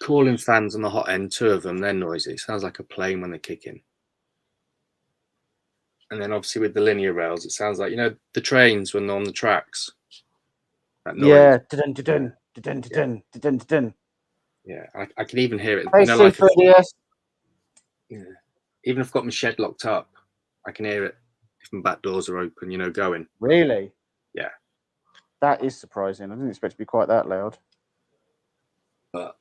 cooling fans on the hot end, 2 of them, they're noisy. It sounds like a plane when they kick in. And then obviously with the linear rails, it sounds like, the trains when they're on the tracks. That noise. Yeah. Dun, dun, dun, dun, dun, dun. Yeah, I can even hear it. Even if I've got my shed locked up, I can hear it if my back doors are open, going. Really? Yeah. That is surprising. I didn't expect it to be quite that loud. But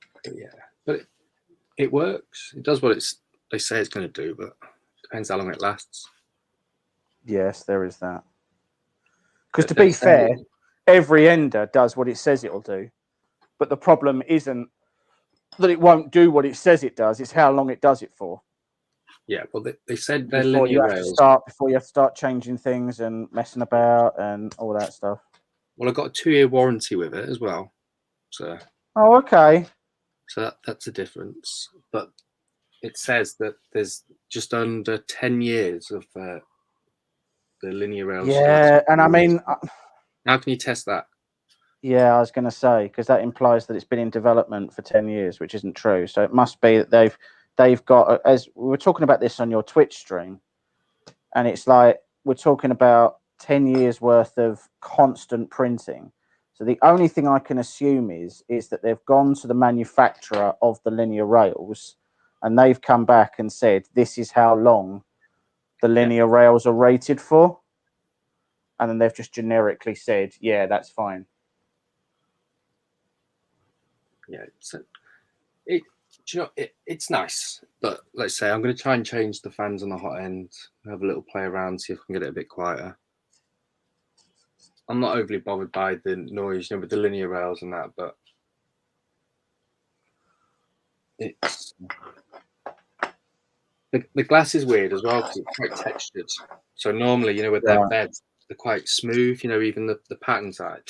it works. It does what they say it's going to do, but it Depends how long it lasts. Yes, there is that. Because to But be fair, every ender does what it says it'll do. But the problem isn't that it won't do what it says it does. It's how long it does it for. Yeah, well, they said they're Before you linear have to rails. before you have to start changing things and messing about and all that stuff. Well, I got a 2-year warranty with it as well. So okay. So that's a difference. But it says that there's just under 10 years of the linear rails. Yeah, and I mean, how can you test that? Yeah, I was going to say, because that implies that it's been in development for 10 years, which isn't true. So it must be that they've got, as we were talking about this on your Twitch stream, and it's like we're talking about 10 years worth of constant printing. So the only thing I can assume is that they've gone to the manufacturer of the linear rails and they've come back and said, this is how long the linear rails are rated for. And then they've just generically said, yeah, that's fine. Yeah, it's nice, but let's say I'm going to try and change the fans on the hot end, have a little play around, see if I can get it a bit quieter. I'm not overly bothered by the noise, with the linear rails and that, but it's the glass is weird as well because it's quite textured. So normally, with their beds, they're quite smooth. Even the pattern side.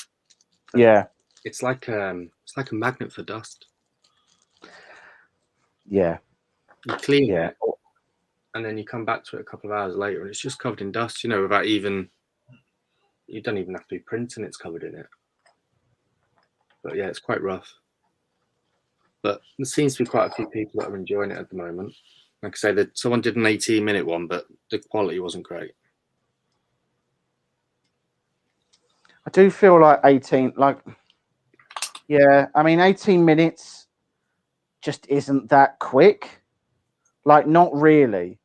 Yeah, it's like a magnet for dust. Yeah, you clean it, and then you come back to it a couple of hours later, and it's just covered in dust. Without even. You don't even have to be printing, it's covered in it. But yeah, it's quite rough. But there seems to be quite a few people that are enjoying it at the moment. Like I say, that someone did an 18-minute one, but the quality wasn't great. I do feel like 18, I mean, 18 minutes just isn't that quick. Not really.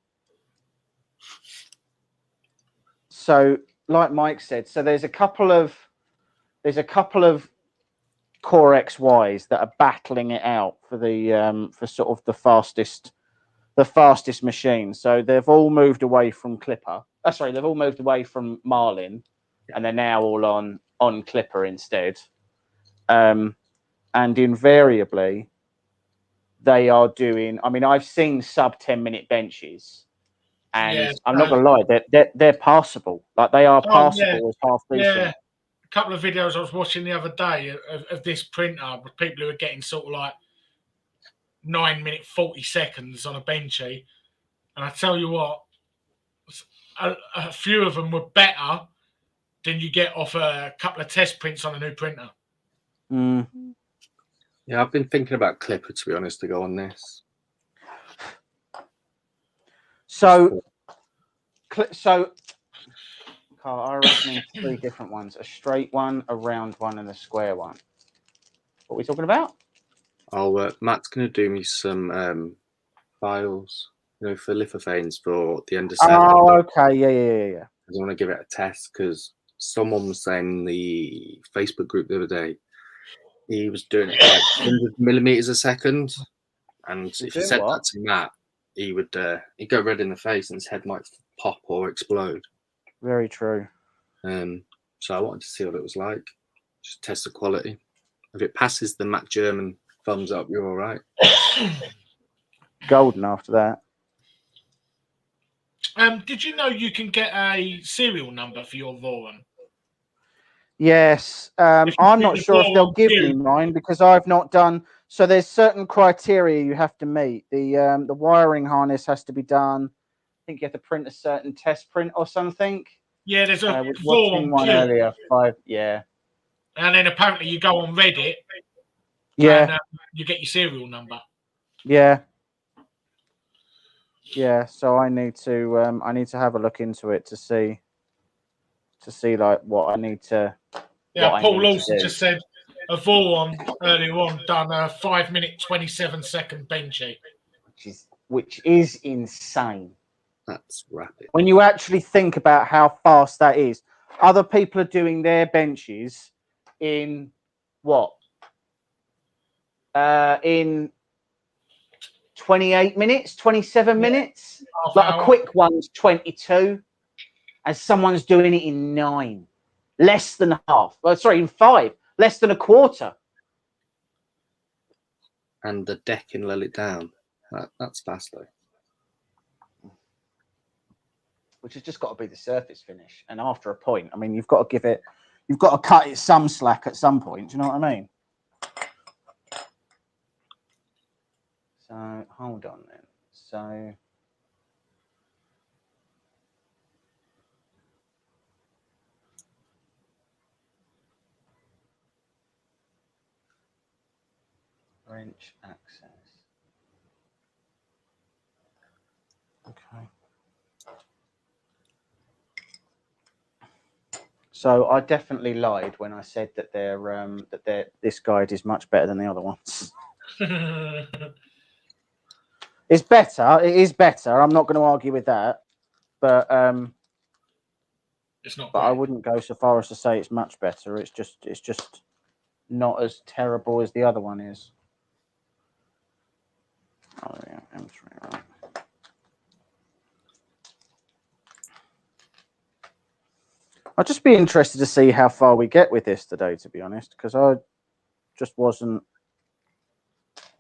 So, like Mike said, so there's a couple of Core XYs that are battling it out for the for sort of the fastest machine. So they've all moved away from Clipper. They've all moved away from Marlin, and they're now all on Clipper instead. And invariably, they are doing. I mean, I've seen sub 10-minute benches. And I'm not gonna lie, they're passable. They are passable as half decent. Yeah, a couple of videos I was watching the other day of this printer with people who are getting sort of 9 minute 40 seconds on a benchy, and I tell you what, a few of them were better than you get off a couple of test prints on a new printer. Mm. Yeah, I've been thinking about Clipper, to be honest, to go on this. So, Carl, I recommend 3 different ones: a straight one, a round one, and a square one. What are we talking about? Matt's going to do me some files, for lithophanes for the under 7. Oh, okay, yeah. I want to give it a test because someone was saying in the Facebook group the other day he was doing it 100 millimeters a second, and if you said that to Matt, he'd go red in the face and his head might pop or explode. Very true. So I wanted to see what it was like. Just test the quality. If it passes the Matt German thumbs up, you're all right. Golden after that. Did you know you can get a serial number for your Voron? Yes. I'm not sure if they'll give me mine because I've not done. So there's certain criteria you have to meet. The wiring harness has to be done. I think you have to print a certain test print or something. Yeah, there's a Voron one earlier. 5. Yeah. And then apparently you go on Reddit. Yeah. And you get your serial number. Yeah. Yeah. So I need to have a look into it to see what I need to. Yeah, Paul also just said a Voron earlier on done a 5 minute 27 second benchy, which is insane. That's rapid. When you actually think about how fast that is, other people are doing their benches in what? In 28 minutes, 27 minutes. Half Like hour. a quick one's 22, and someone's doing it in 9. Less than half. Well, sorry, in 5. Less than a quarter. And the deck can let it down. That's fast though. Which has just got to be the surface finish. And after a point, I mean, you've got to cut it some slack at some point. Do you know what I mean? So hold on then. So wrench access. Okay. So I definitely lied when I said that this guide is much better than the other ones. It's better. It is better. I'm not going to argue with that, but It's not. But I wouldn't go so far as to say it's much better. It's just not as terrible as the other one is. Oh yeah, M3, right. I'd just be interested to see how far we get with this today, to be honest, because I just wasn't.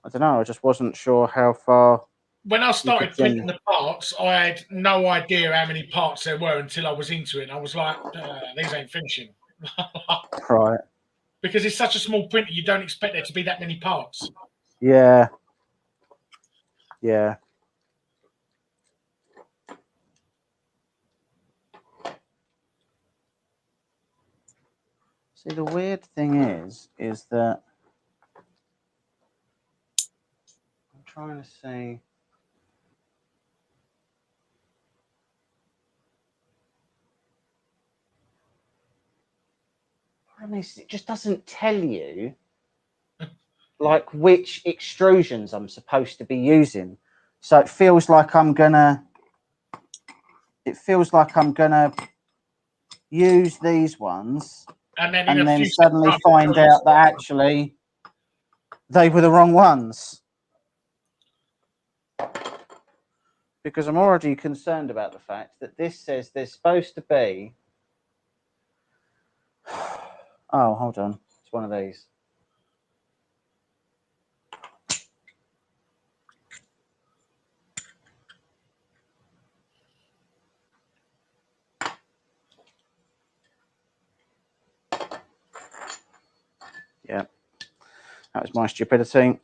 I don't know. I just wasn't sure how far. When I started printing the parts, I had no idea how many parts there were until I was into it. And I was like, these ain't finishing. Right. Because it's such a small printer, you don't expect there to be that many parts. Yeah. Yeah. See, the weird thing is that I'm trying to see. It just doesn't tell you like which extrusions I'm supposed to be using. So it feels like I'm gonna use these ones and then suddenly find out that actually they were the wrong ones. Because I'm already concerned about the fact that this says there's supposed to be. Oh, hold on. It's one of these. Yeah. That was my stupidity.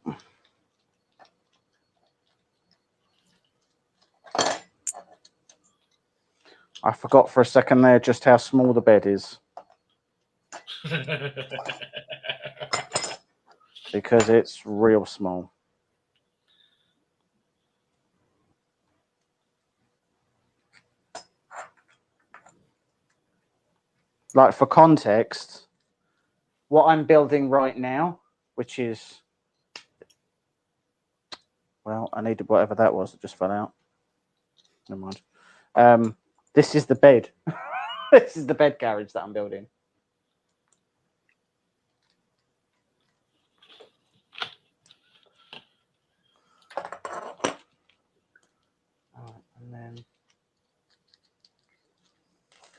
I forgot for a second there just how small the bed is. Because it's real small. Like for context, what I'm building right now, which is, well, I needed whatever that was that just fell out. Never mind. This is the bed. This is the bed garage that I'm building. And then,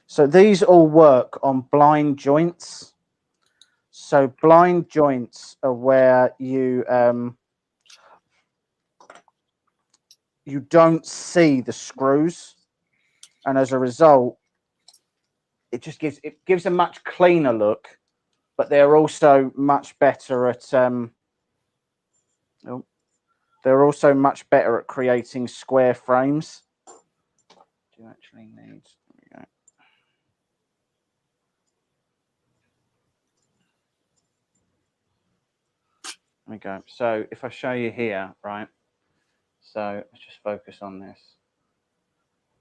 so these all work on blind joints. So blind joints are where you don't see the screws, and as a result, it gives a much cleaner look. But they're also much better at creating square frames. Do you actually need? There we go. So if I show you here, right? So let's just focus on this.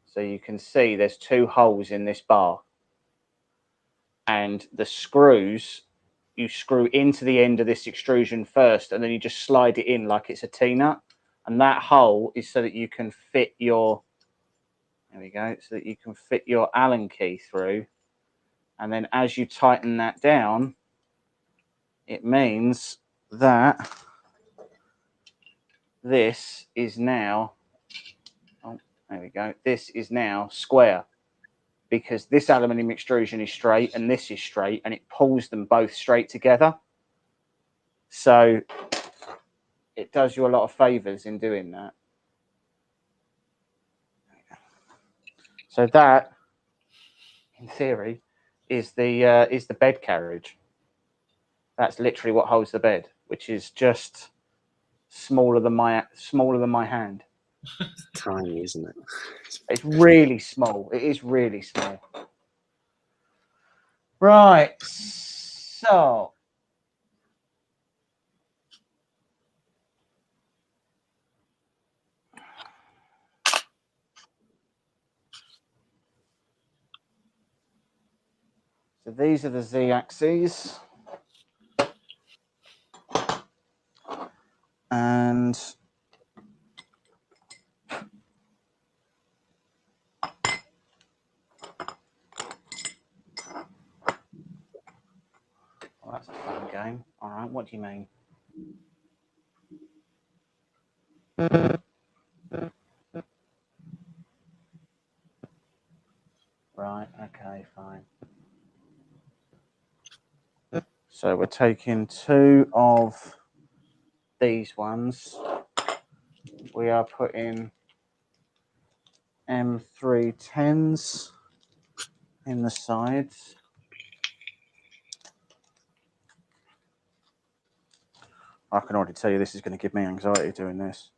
So you can see there's 2 holes in this bar, and the screws, you screw into the end of this extrusion first, and then you just slide it in like it's a T-nut. And that hole is so that you can fit your, there we go, so that you can fit your Allen key through. And then as you tighten that down, it means that this is now, oh, there we go. This is now square because this aluminium extrusion is straight and this is straight, and it pulls them both straight together. So it does you a lot of favors in doing that. So that, in theory, is the bed carriage. That's literally what holds the bed, which is just smaller than my hand. It's tiny, isn't it? It's really small. It is really small. Right. So these are the z-axes. And well, that's a fun game. All right, what do you mean? Right, okay, fine. So we're taking 2 of these ones. We are putting M310s in the sides. I can already tell you this is going to give me anxiety doing this.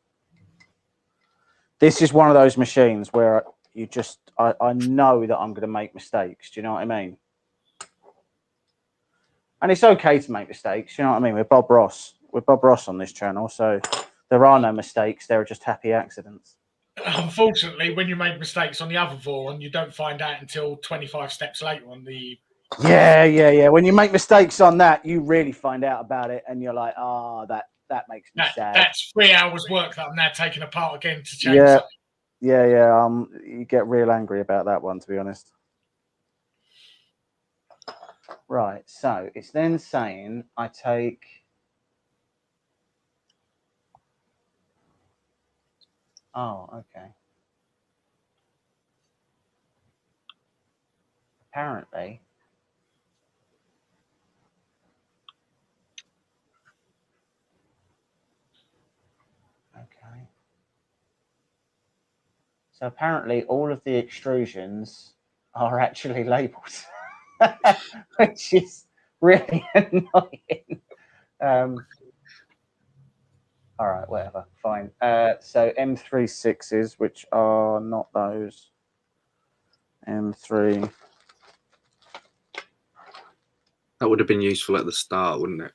This is one of those machines where you just, I know that I'm going to make mistakes. Do you know what I mean? And it's okay to make mistakes. You know what I mean? We're Bob Ross. We're Bob Ross on this channel. So there are no mistakes. There are just happy accidents. Unfortunately, when you make mistakes on the other Voron, you don't find out until 25 steps later on the... Yeah. When you make mistakes on that, you really find out about it. And you're like, oh, that makes me sad. That's 3 hours work that I'm now taking apart again to change something. Yeah. You get real angry about that one, to be honest. Right, so it's then saying I take okay. Apparently okay. So apparently all of the extrusions are actually labeled, which is really annoying. All right, whatever, fine. So M36s, which are not those. M3. That would have been useful at the start, wouldn't it?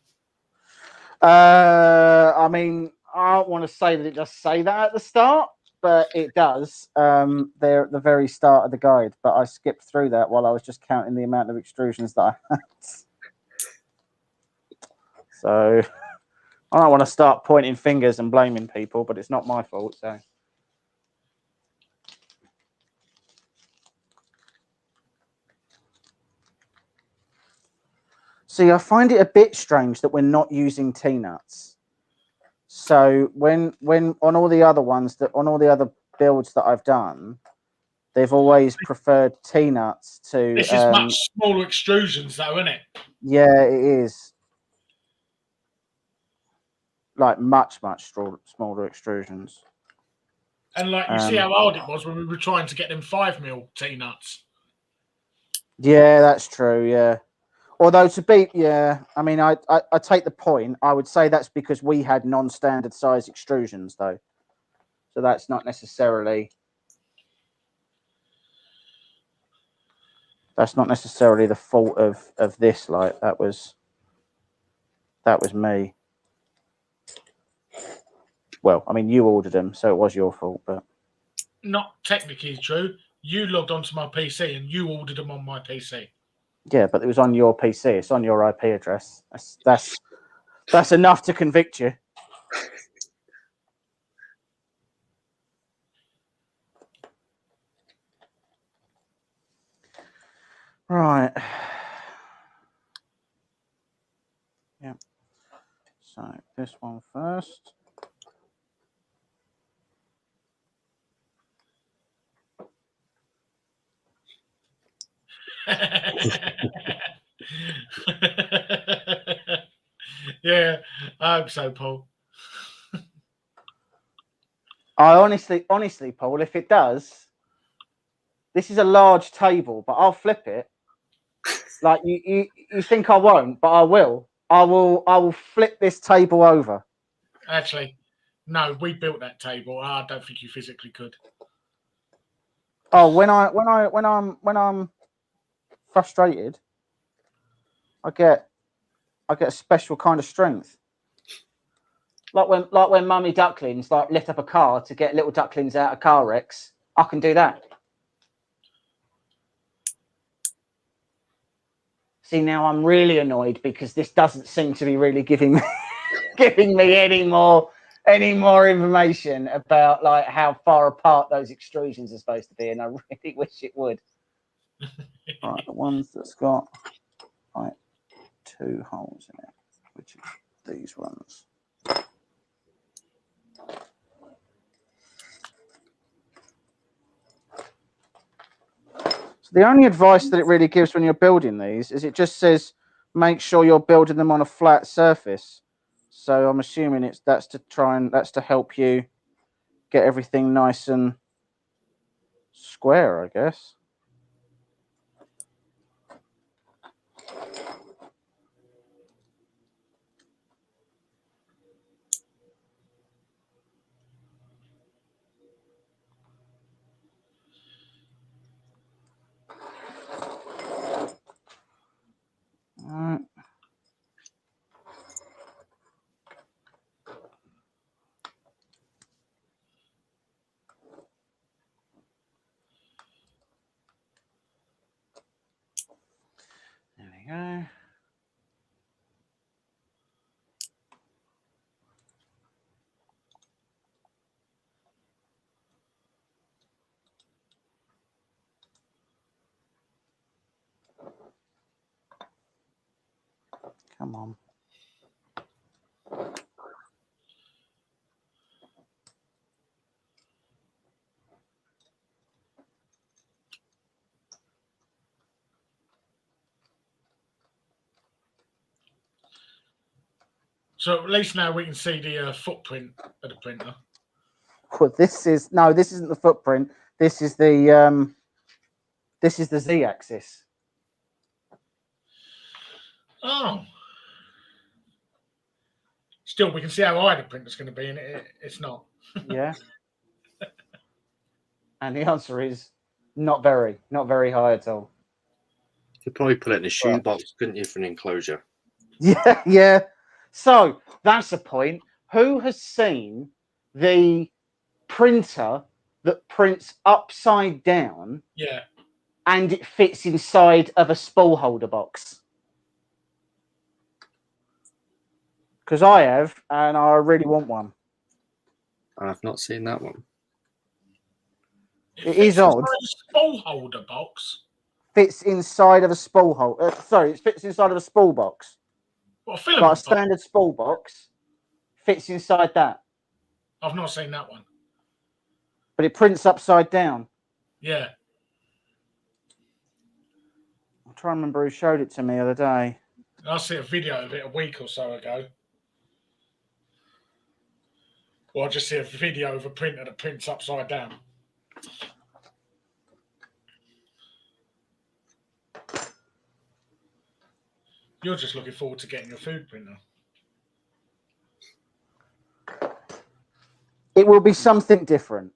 I mean, I don't want to say that it does say that at the start, but it does. They're at the very start of the guide, but I skipped through that while I was just counting the amount of extrusions that I had. So I don't want to start pointing fingers and blaming people, but it's not my fault. So. See, I find it a bit strange that we're not using T-nuts. So when on all the other ones on all the other builds that I've done, they've always preferred T-nuts to. This is much smaller extrusions, though, isn't it? Yeah, it is. Like much smaller extrusions. And like you see how hard it was when we were trying to get them 5mm T-nuts. Yeah, that's true. Yeah. Although I mean, I take the point. I would say that's because we had non-standard size extrusions, though. So that's not necessarily. That's not necessarily the fault of this. Like that was me. Well, I mean, you ordered them, so it was your fault, but not technically true. You logged onto my PC and you ordered them on my PC. Yeah, but it was on your PC. It's on your IP address. That's enough to convict you. Right. Yeah. So this one first. Yeah, I hope so, Paul. I honestly, Paul, if it does, this is a large table, but I'll flip it. Like you think I won't, but I will. I will flip this table over. Actually, no, we built that table. I don't think you physically could. Oh, when I'm frustrated, I get a special kind of strength. Like when mummy ducklings like lift up a car to get little ducklings out of car wrecks. I can do that. See, now I'm really annoyed because this doesn't seem to be really giving me any more information about like how far apart those extrusions are supposed to be, and I really wish it would. All right, the ones that's got like 2 holes in it, which is these ones. So the only advice that it really gives when you're building these is it just says make sure you're building them on a flat surface. So I'm assuming that's to help you get everything nice and square, I guess. All right. There we go. Come on. So at least now we can see the footprint of the printer. Well, this isn't the footprint. This is the z-axis. Oh. Still, we can see how high the printer's going to be, and it's not. Yeah. And the answer is not very high at all. You could probably put it in a shoebox, couldn't you, for an enclosure? Yeah, yeah. So that's a point. Who has seen the printer that prints upside down? Yeah. And it fits inside of a spool holder box? Because I have, and I really want one. I've not seen that one. It is odd. A spool holder box. Fits inside of a spool holder. Sorry, it fits inside of a spool box. What, a filament box? Like a standard spool box fits inside that. I've not seen that one. But it prints upside down. Yeah. I'm trying to remember who showed it to me the other day. I see a video of it a week or so ago. Or I just see a video of a printer that prints upside down. You're just looking forward to getting your food printer. It will be something different.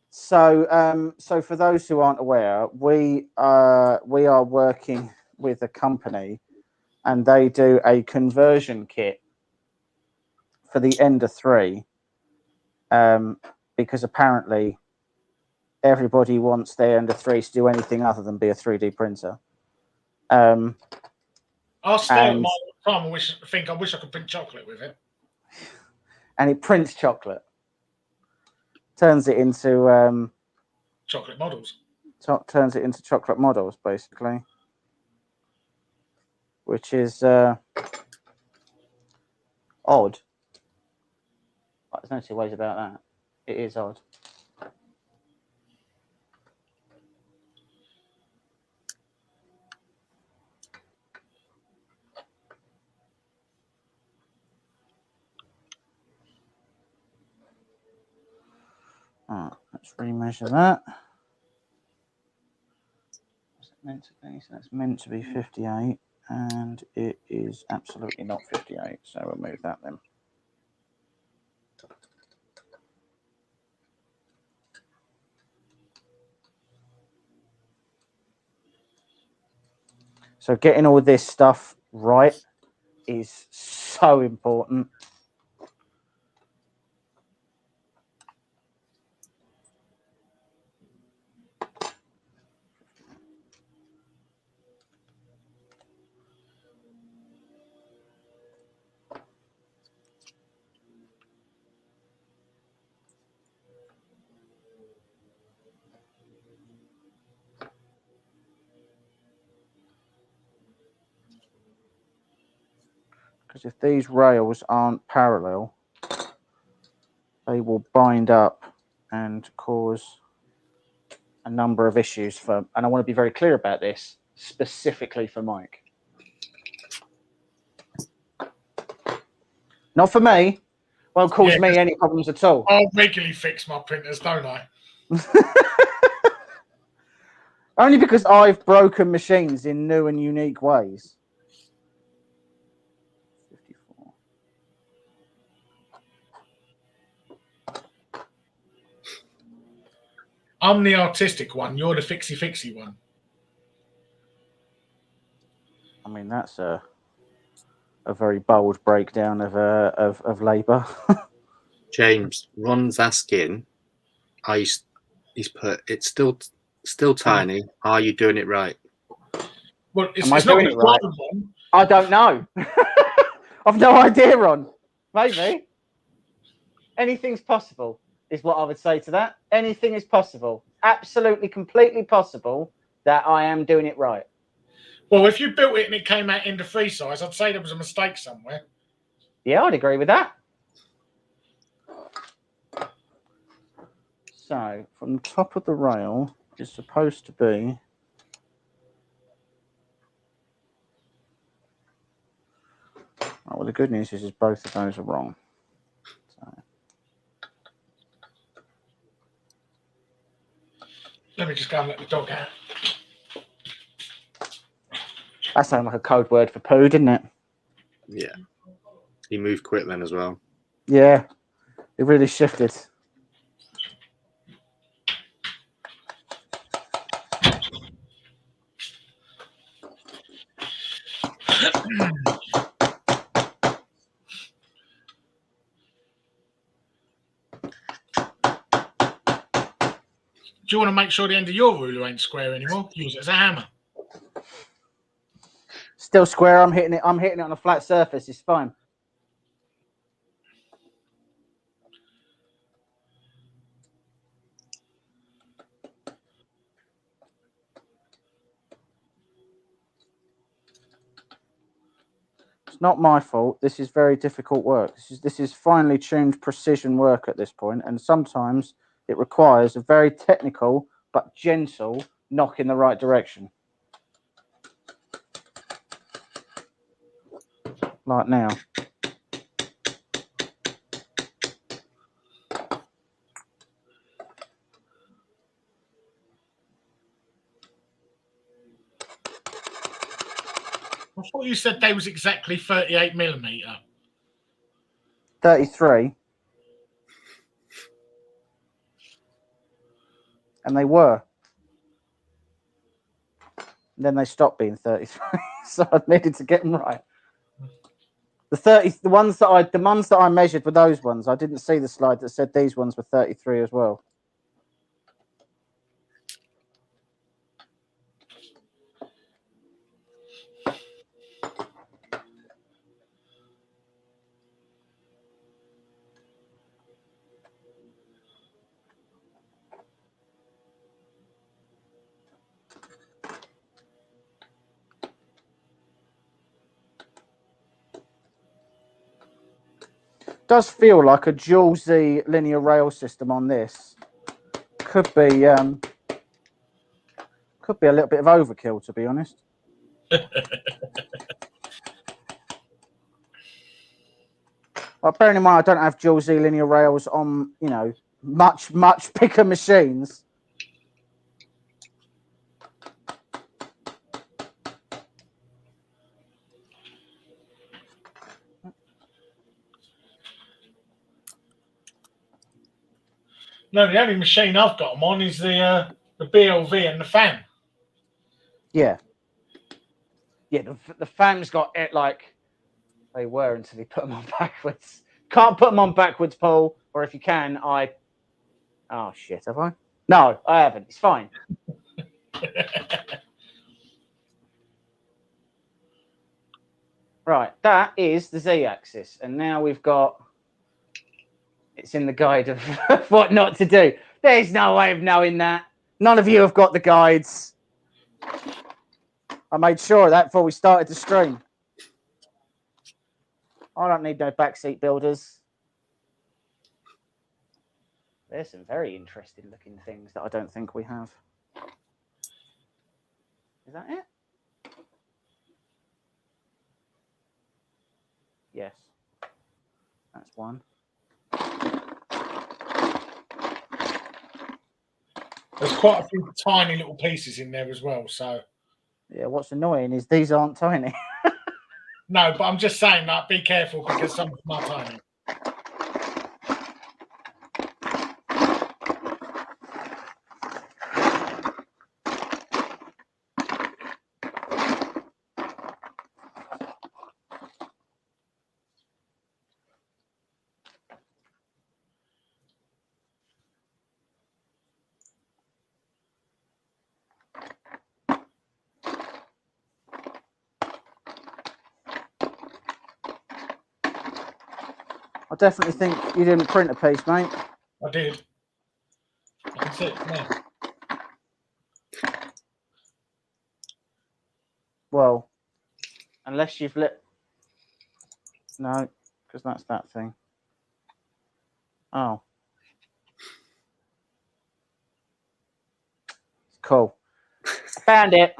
So, so for those who aren't aware, we are working with a company, and they do a conversion kit for the Ender 3, because apparently everybody wants their Ender 3 to do anything other than be a 3D printer. I'll stay at my time. I wish I could print chocolate with it. And it prints chocolate. Turns it into chocolate models. Turns it into chocolate models, basically, which is odd. There's no two ways about that. It is odd. Let's remeasure that. What's it meant to be? So that's meant to be 58, and it is absolutely not 58. So we'll move that then. So getting all this stuff right is so important. Because if these rails aren't parallel, they will bind up and cause a number of issues for, and I want to be very clear about this, specifically for Mike. Not for me. Won't cause me any problems at all. I regularly fix my printers, don't I? Only because I've broken machines in new and unique ways. 54. I'm the artistic one. You're the fixie one. I mean, that's a very bold breakdown of labour. James, Ron's asking, he's put, it's still tiny. Are you doing it right? Well, it's Am I not doing going it right? one. I don't know. I've no idea, Ron. Maybe. Anything's possible, is what I would say to that. Anything is possible. Absolutely, completely possible that I am doing it right. Well, if you built it and it came out into free size, I'd say there was a mistake somewhere. Yeah, I'd agree with that. So, from the top of the rail is supposed to be... Oh, well, the good news is both of those are wrong. So. Let me just go and let the dog out. That sounds like a code word for poo, didn't it? Yeah. He moved quick then as well. Yeah, it really shifted. Do you want to make sure the end of your ruler ain't square anymore? Use it as a hammer. Still square. I'm hitting it on a flat surface. It's fine. It's not my fault. This is very difficult work. This is finely tuned precision work at this point, and sometimes it requires a very technical but gentle knock in the right direction. Like now. I thought you said they was exactly 38mm. 33. And they were. And then they stopped being 33. So I needed to get them right. The ones that I measured were those ones. I didn't see the slide that said these ones were 33 as well. Does feel like a dual Z linear rail system on this could be a little bit of overkill, to be honest. Well, bearing in mind I don't have dual Z linear rails on, much bigger machines. No, the only machine I've got them on is the BLV and the fan. Yeah. Yeah, the fan's got it like they were until he put them on backwards. Can't put them on backwards, Paul. Or if you can, oh shit, have I? No, I haven't. It's fine. Right, that is the Z-axis, and now we've got. It's in the guide of what not to do. There's no way of knowing that. None of you have got the guides. I made sure of that before we started the stream. I don't need no backseat builders. There's some very interesting looking things that I don't think we have. Is that it? Yes. That's one. There's quite a few tiny little pieces in there as well. So yeah, what's annoying is these aren't tiny. no, but I'm just saying that be careful because some of them are tiny. I definitely think you didn't print a piece, mate. I did. I can see it now. Well, unless you've lit. No, because that's that thing. Oh. Cool. Found it.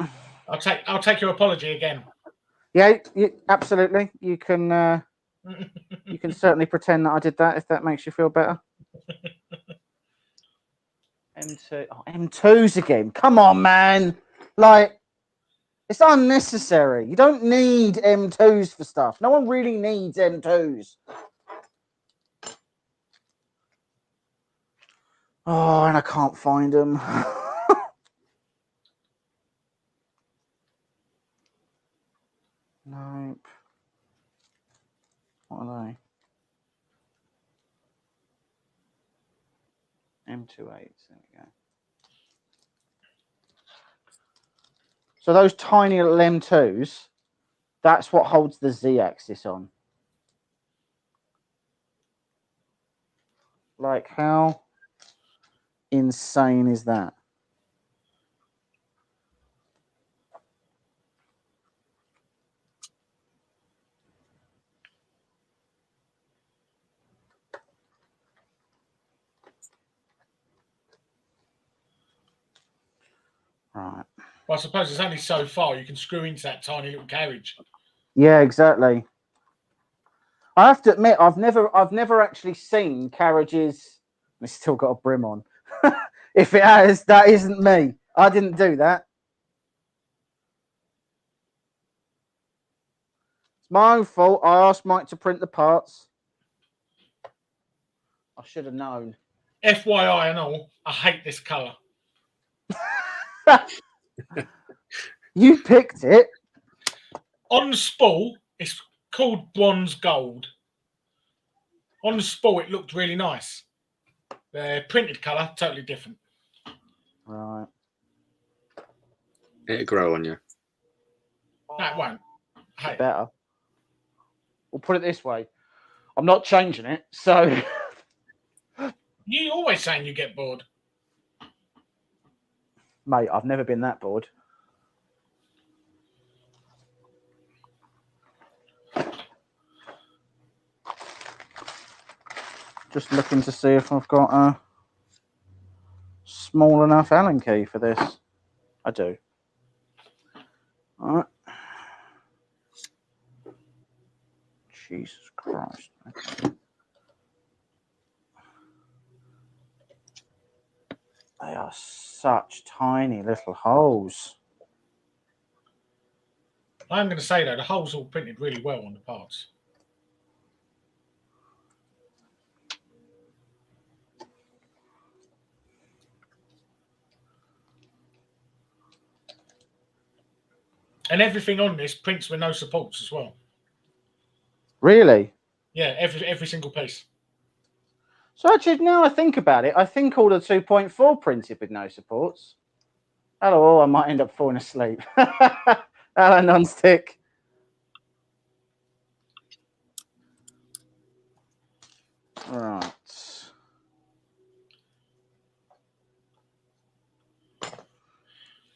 I'll take your apology again. Yeah, absolutely. You can certainly pretend that I did that if that makes you feel better. M2. Oh, M2s again. Come on, man. Like, it's unnecessary. You don't need M2s for stuff. No one really needs M2s. Oh, and I can't find them. Nope. What are they? M28s. There we go. So those tiny little M2s, that's what holds the Z-axis on. Like, how insane is that? Right. Well, I suppose it's only so far you can screw into that tiny little carriage. Yeah, exactly. I have to admit, I've never actually seen carriages. It's still got a brim on. If it has, that isn't me. I didn't do that. It's my own fault. I asked Mike to print the parts. I should have known. FYI and all, I hate this colour. You picked it. On spool, it's called bronze gold. On the spool, it looked really nice. The printed colour, totally different. Right. It'll grow on you. That won't. Hey. Better. We'll put it this way. I'm not changing it, so... You always saying you get bored. Mate, I've never been that bored. Just looking to see if I've got a small enough Allen key for this. I do. All right. Jesus Christ. Okay. They are such tiny little holes. I'm going to say, though, the holes all printed really well on the parts. And everything on this prints with no supports as well. Really? Yeah, every single piece. So actually, now I think about it, I think all the 2.4 printed with no supports. Hello, I might end up falling asleep. Hello, non-stick. Right. I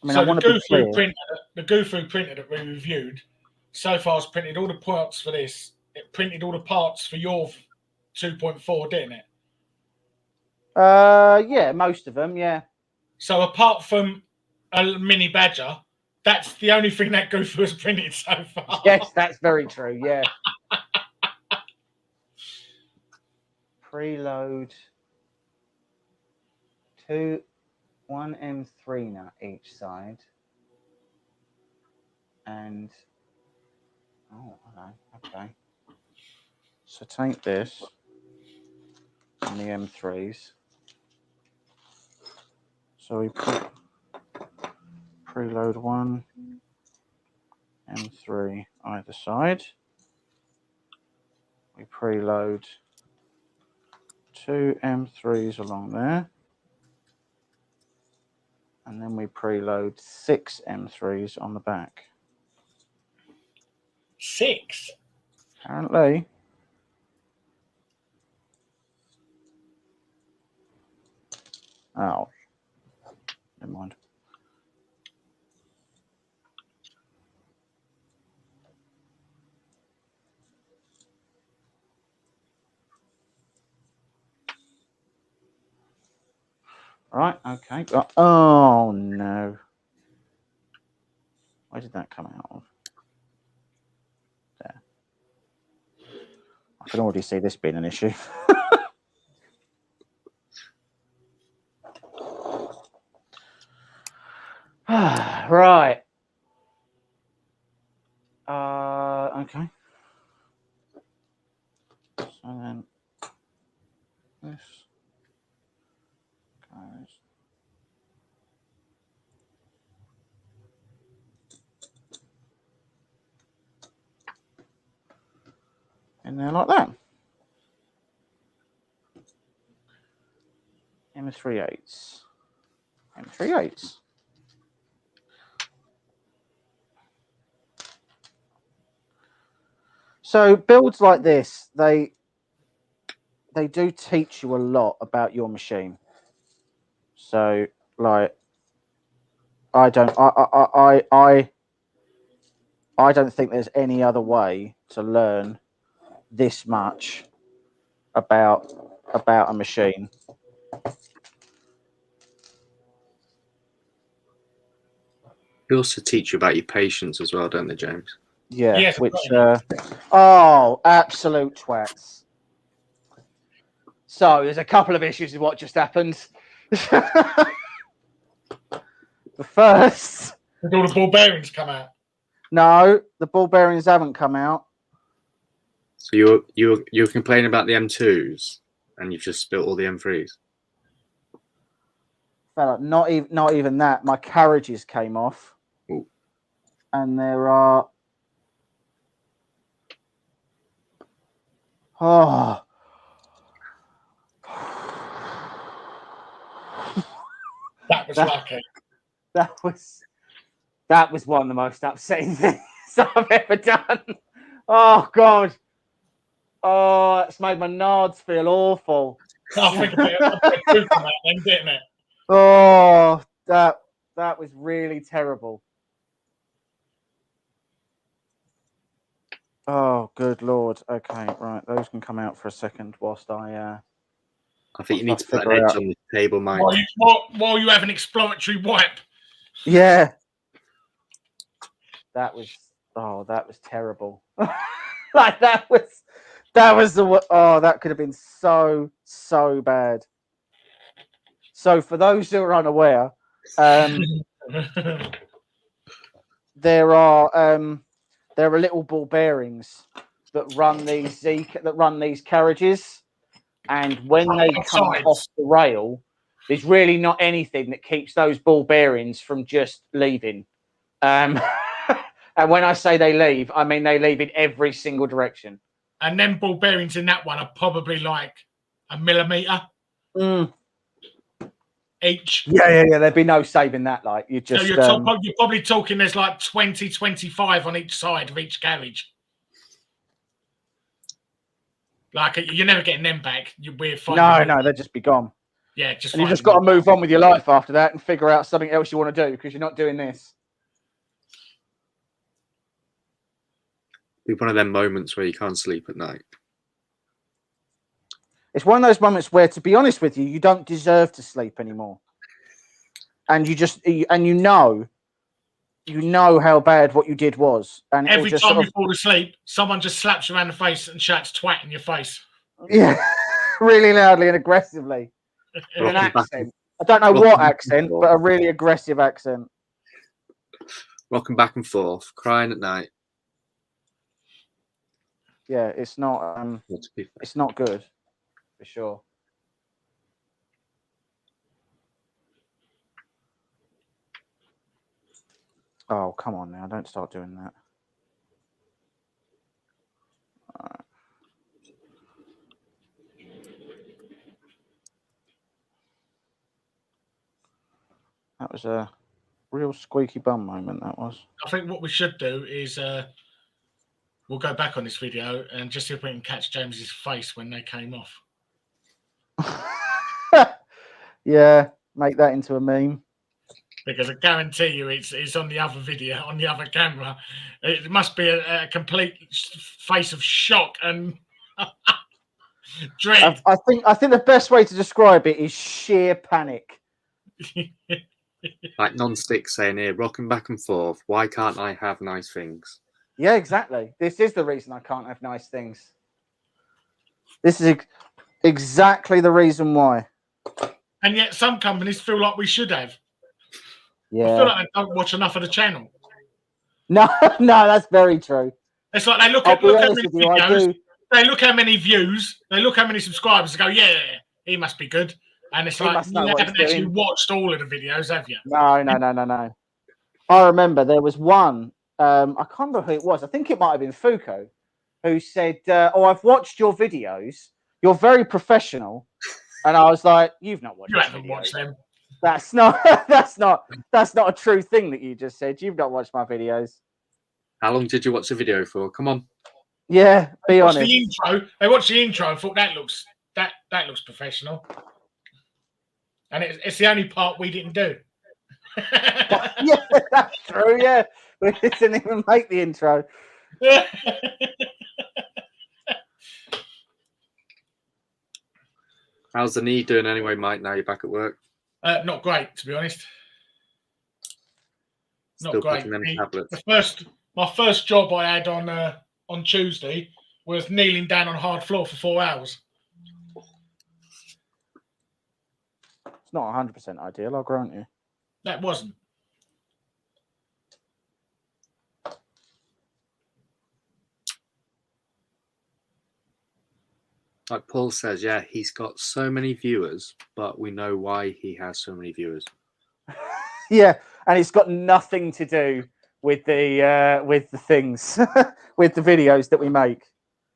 mean, So I want to be clear. the Gufu printer that we reviewed so far has printed all the parts for this. It printed all the parts for your 2.4, didn't it? Yeah, most of them, yeah. So apart from a mini Badger, that's the only thing that Gufu has printed so far. Yes, that's very true, yeah. Preload 1 M3 nut each side. And, oh, hello, okay. So take this and the M3s. So we put preload 1 M3 either side. We preload 2 M3s along there. And then we preload 6 M3s on the back. 6? Apparently. Oh, never mind. Right, okay. Oh, no. Where did that come out of? There. I can already see this being an issue. Right. Okay. So then this goes in there like that. M3/8. M3/8. So builds like this, they do teach you a lot about your machine. So like I don't think there's any other way to learn this much about a machine. They also teach you about your patience as well, don't they, James? Yeah, Yes, which oh, absolute twats. So there's a couple of issues with what just happened. The first, did all the ball bearings come out? no, the ball bearings haven't come out. So you're complaining about the M2s, and you've just spilt all the M3s. Fella, not even that. My carriages came off. Ooh. And there are oh. That was lucky. That was one of the most upsetting things I've ever done. Oh God. Oh, it's made my nards feel awful. I think a bit of truth on that then, didn't it? Oh, that was really terrible. Oh, good Lord. Okay, right. Those can come out for a second whilst I think you need to put an edge on the table, Mike. While you have an exploratory wipe. Yeah. That was terrible. Like that was the that could have been so bad. So for those who are unaware, there are little ball bearings that run these carriages, and when they come off the rail, there's really not anything that keeps those ball bearings from just leaving. And when I say they leave, I mean they leave in every single direction. And them ball bearings in that one are probably like a millimetre each. Yeah. There'd be no saving that. Like you just. So you're probably talking. There's like 20, 25 on each side of each carriage. Like you're never getting them back. We're fine. No, they'd just be gone. Yeah, just. And you just got to move on with your life after that and figure out something else you want to do because you're not doing this. Be one of them moments where you can't sleep at night. It's one of those moments where, to be honest with you, you don't deserve to sleep anymore, and you know how bad what you did was. And every time you fall asleep, someone just slaps you around the face and shouts "twat" in your face. Yeah, really loudly and aggressively in an accent. I don't know what accent, but a really aggressive accent. Rocking back and forth, crying at night. Yeah, it's not good, for sure. Oh, come on now, don't start doing that. All right. That was a real squeaky bum moment, that was. I think what we should do is we'll go back on this video and just see if we can catch James's face when they came off. Yeah, make that into a meme. Because I guarantee you it's on the other video, on the other camera. It must be a complete face of shock and dread. I think the best way to describe it is sheer panic. Like non-stick saying here, rocking back and forth. Why can't I have nice things? Yeah, exactly. This is the reason I can't have nice things. This is exactly the reason why. And yet some companies feel like we should have. Yeah. I feel like they don't watch enough of the channel. No, that's very true. It's like they look at how many videos, they look how many views, they look how many subscribers, and go, yeah, he must be good. And it's like, you haven't actually watched all of the videos, have you? No. I remember there was one, I can't remember who it was. I think it might have been Foucault, who said, I've watched your videos. You're very professional. And I was like, you've not watched. You haven't watched them. That's not a true thing that you just said. You've not watched my videos. How long did you watch the video for? Come on. Yeah, be honest. The intro. They watched the intro and thought that looks professional. And it's the only part we didn't do. Yeah, that's true. Yeah, we didn't even make the intro. How's the knee doing anyway, Mike? Now you're back at work. Not great, to be honest. Still not great. Them tablets. My first job I had on Tuesday was kneeling down on hard floor for 4 hours. It's not 100% ideal, I'll grant you. That wasn't. Like Paul says, yeah, he's got so many viewers, but we know why he has so many viewers. Yeah, and it's got nothing to do with the things, with the videos that we make.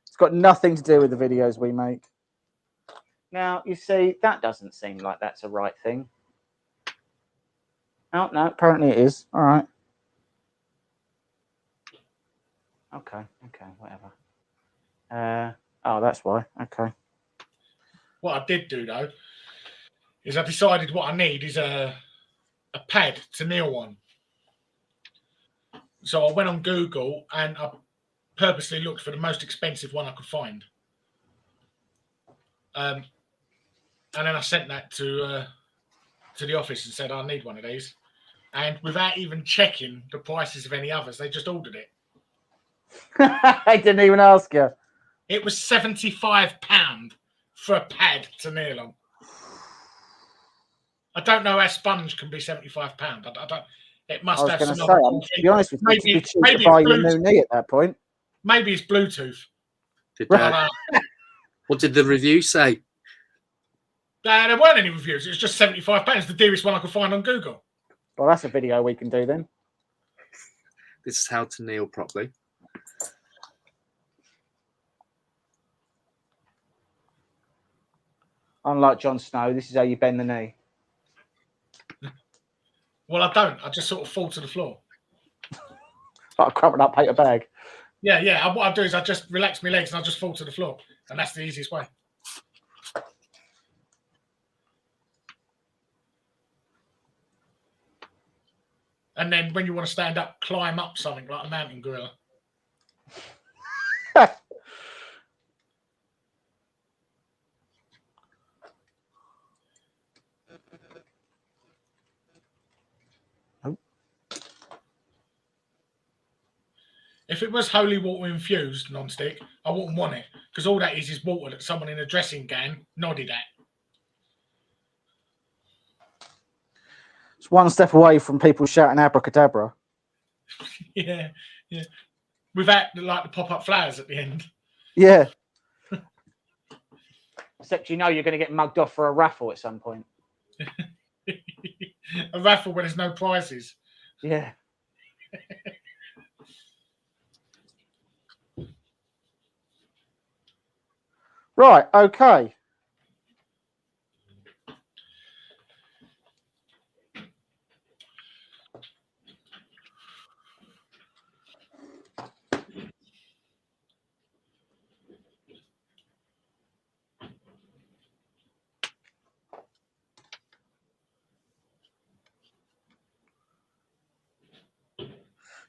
It's got nothing to do with the videos we make. Now, you see, that doesn't seem like that's a right thing. Oh, no, apparently it is. All right. Okay, whatever. Oh, that's why. Okay. What I did do, though, is I decided what I need is a pad to kneel on. So I went on Google and I purposely looked for the most expensive one I could find. And then I sent that to the office and said, I need one of these. And without even checking the prices of any others, they just ordered it. I didn't even ask you. It was £75 for a pad to kneel on. I don't know how sponge can be £75. I don't. It I must was have going to some say, other I'm, cool to thing. be honest with you, Maybe- it'd be cheap maybe to buy it's your new knee at that point. Maybe it's Bluetooth. Did, But, what did the review say? there weren't any reviews. It was just £75. The dearest one I could find on Google. Well, that's a video we can do then. This is how to kneel properly. Unlike Jon Snow, this is how you bend the knee. Well, I don't. I just sort of fall to the floor. Like a crumpled up paper bag. Yeah. What I do is I just relax my legs and I just fall to the floor. And that's the easiest way. And then when you want to stand up, climb up something like a mountain gorilla. If it was holy water infused non-stick, I wouldn't want it because all that is water that someone in a dressing gown nodded at. It's one step away from people shouting abracadabra. Yeah. Without like the pop-up flowers at the end. Yeah. Except you know you're going to get mugged off for a raffle at some point. A raffle when there's no prizes. Yeah. Right, okay.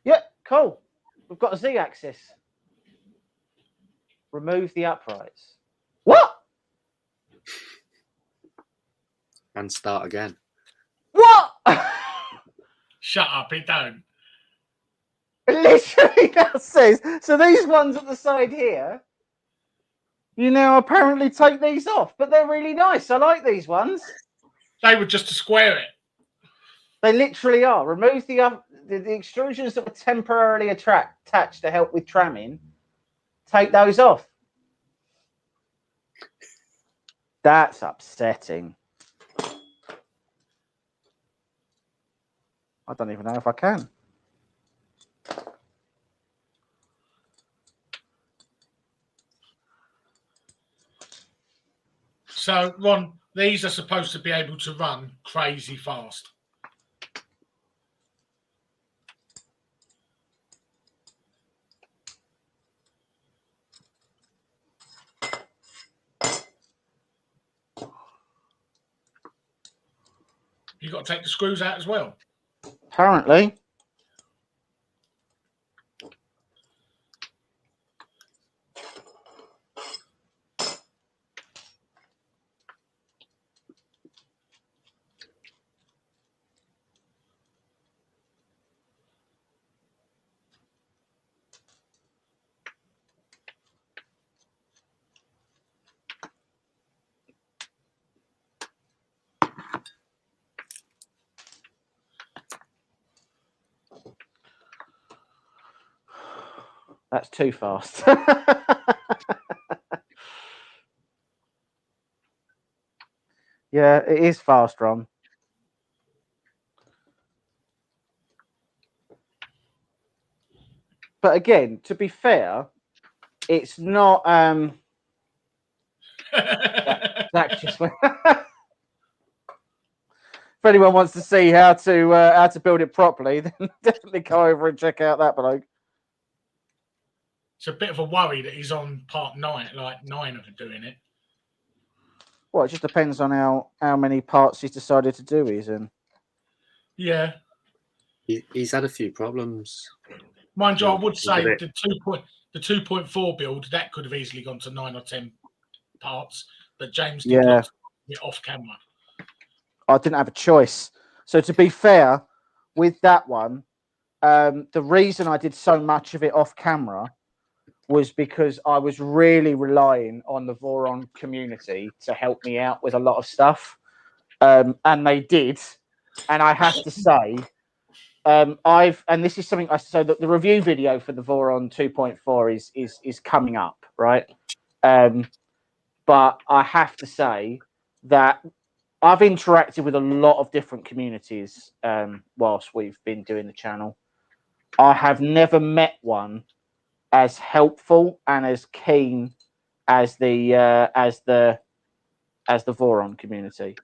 Yeah, cool. We've got a Z-axis. Remove the uprights. What? And start again. What? Shut up, it don't. Literally, that says. So these ones at the side here, you now apparently take these off, but they're really nice. I like these ones. They were just to square it. They literally are. Remove the extrusions that were temporarily attached to help with tramming. Take those off. That's upsetting. I don't even know if I can. So, Ron, these are supposed to be able to run crazy fast. You got to take the screws out as well. Apparently. That's too fast. Yeah, it is fast, Ron. But again, to be fair, it's not. That just went. If anyone wants to see how to build it properly, then definitely go over and check out that bloke. It's a bit of a worry that he's on part 9, like 9 of them doing it. Well, it just depends on how many parts he's decided to do. He's in. Yeah. He's had a few problems. Mind you, I would say the 2.4 build, that could have easily gone to 9 or 10 parts, but James did not it off camera. I didn't have a choice. So to be fair, with that one, the reason I did so much of it off camera was because I was really relying on the Voron community to help me out with a lot of stuff. and they did. And I have to say, and this is something so that the review video for the Voron 2.4 is coming up, right? But I have to say that I've interacted with a lot of different communities whilst we've been doing the channel. I have never met one as helpful and as keen as the Voron community.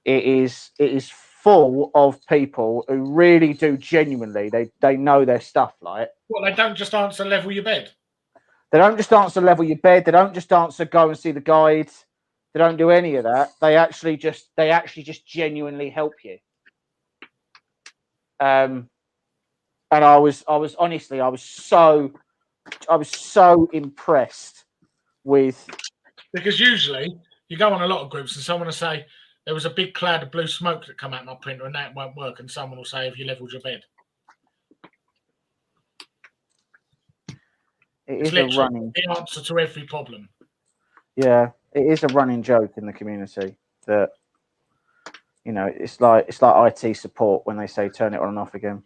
It is full of people who really do genuinely they know their stuff. Like, well, they don't just answer level your bed. They don't just answer level your bed. They don't just answer go and see the guides. They don't do any of that. They actually just genuinely help you. And I was honestly so impressed with, because usually you go on a lot of groups and someone will say there was a big cloud of blue smoke that come out my printer and that won't work, and someone will say, have you leveled your bed? it is a running the answer to every problem. Yeah, it is a running joke in the community that, you know, it's like IT support when they say turn it on and off again.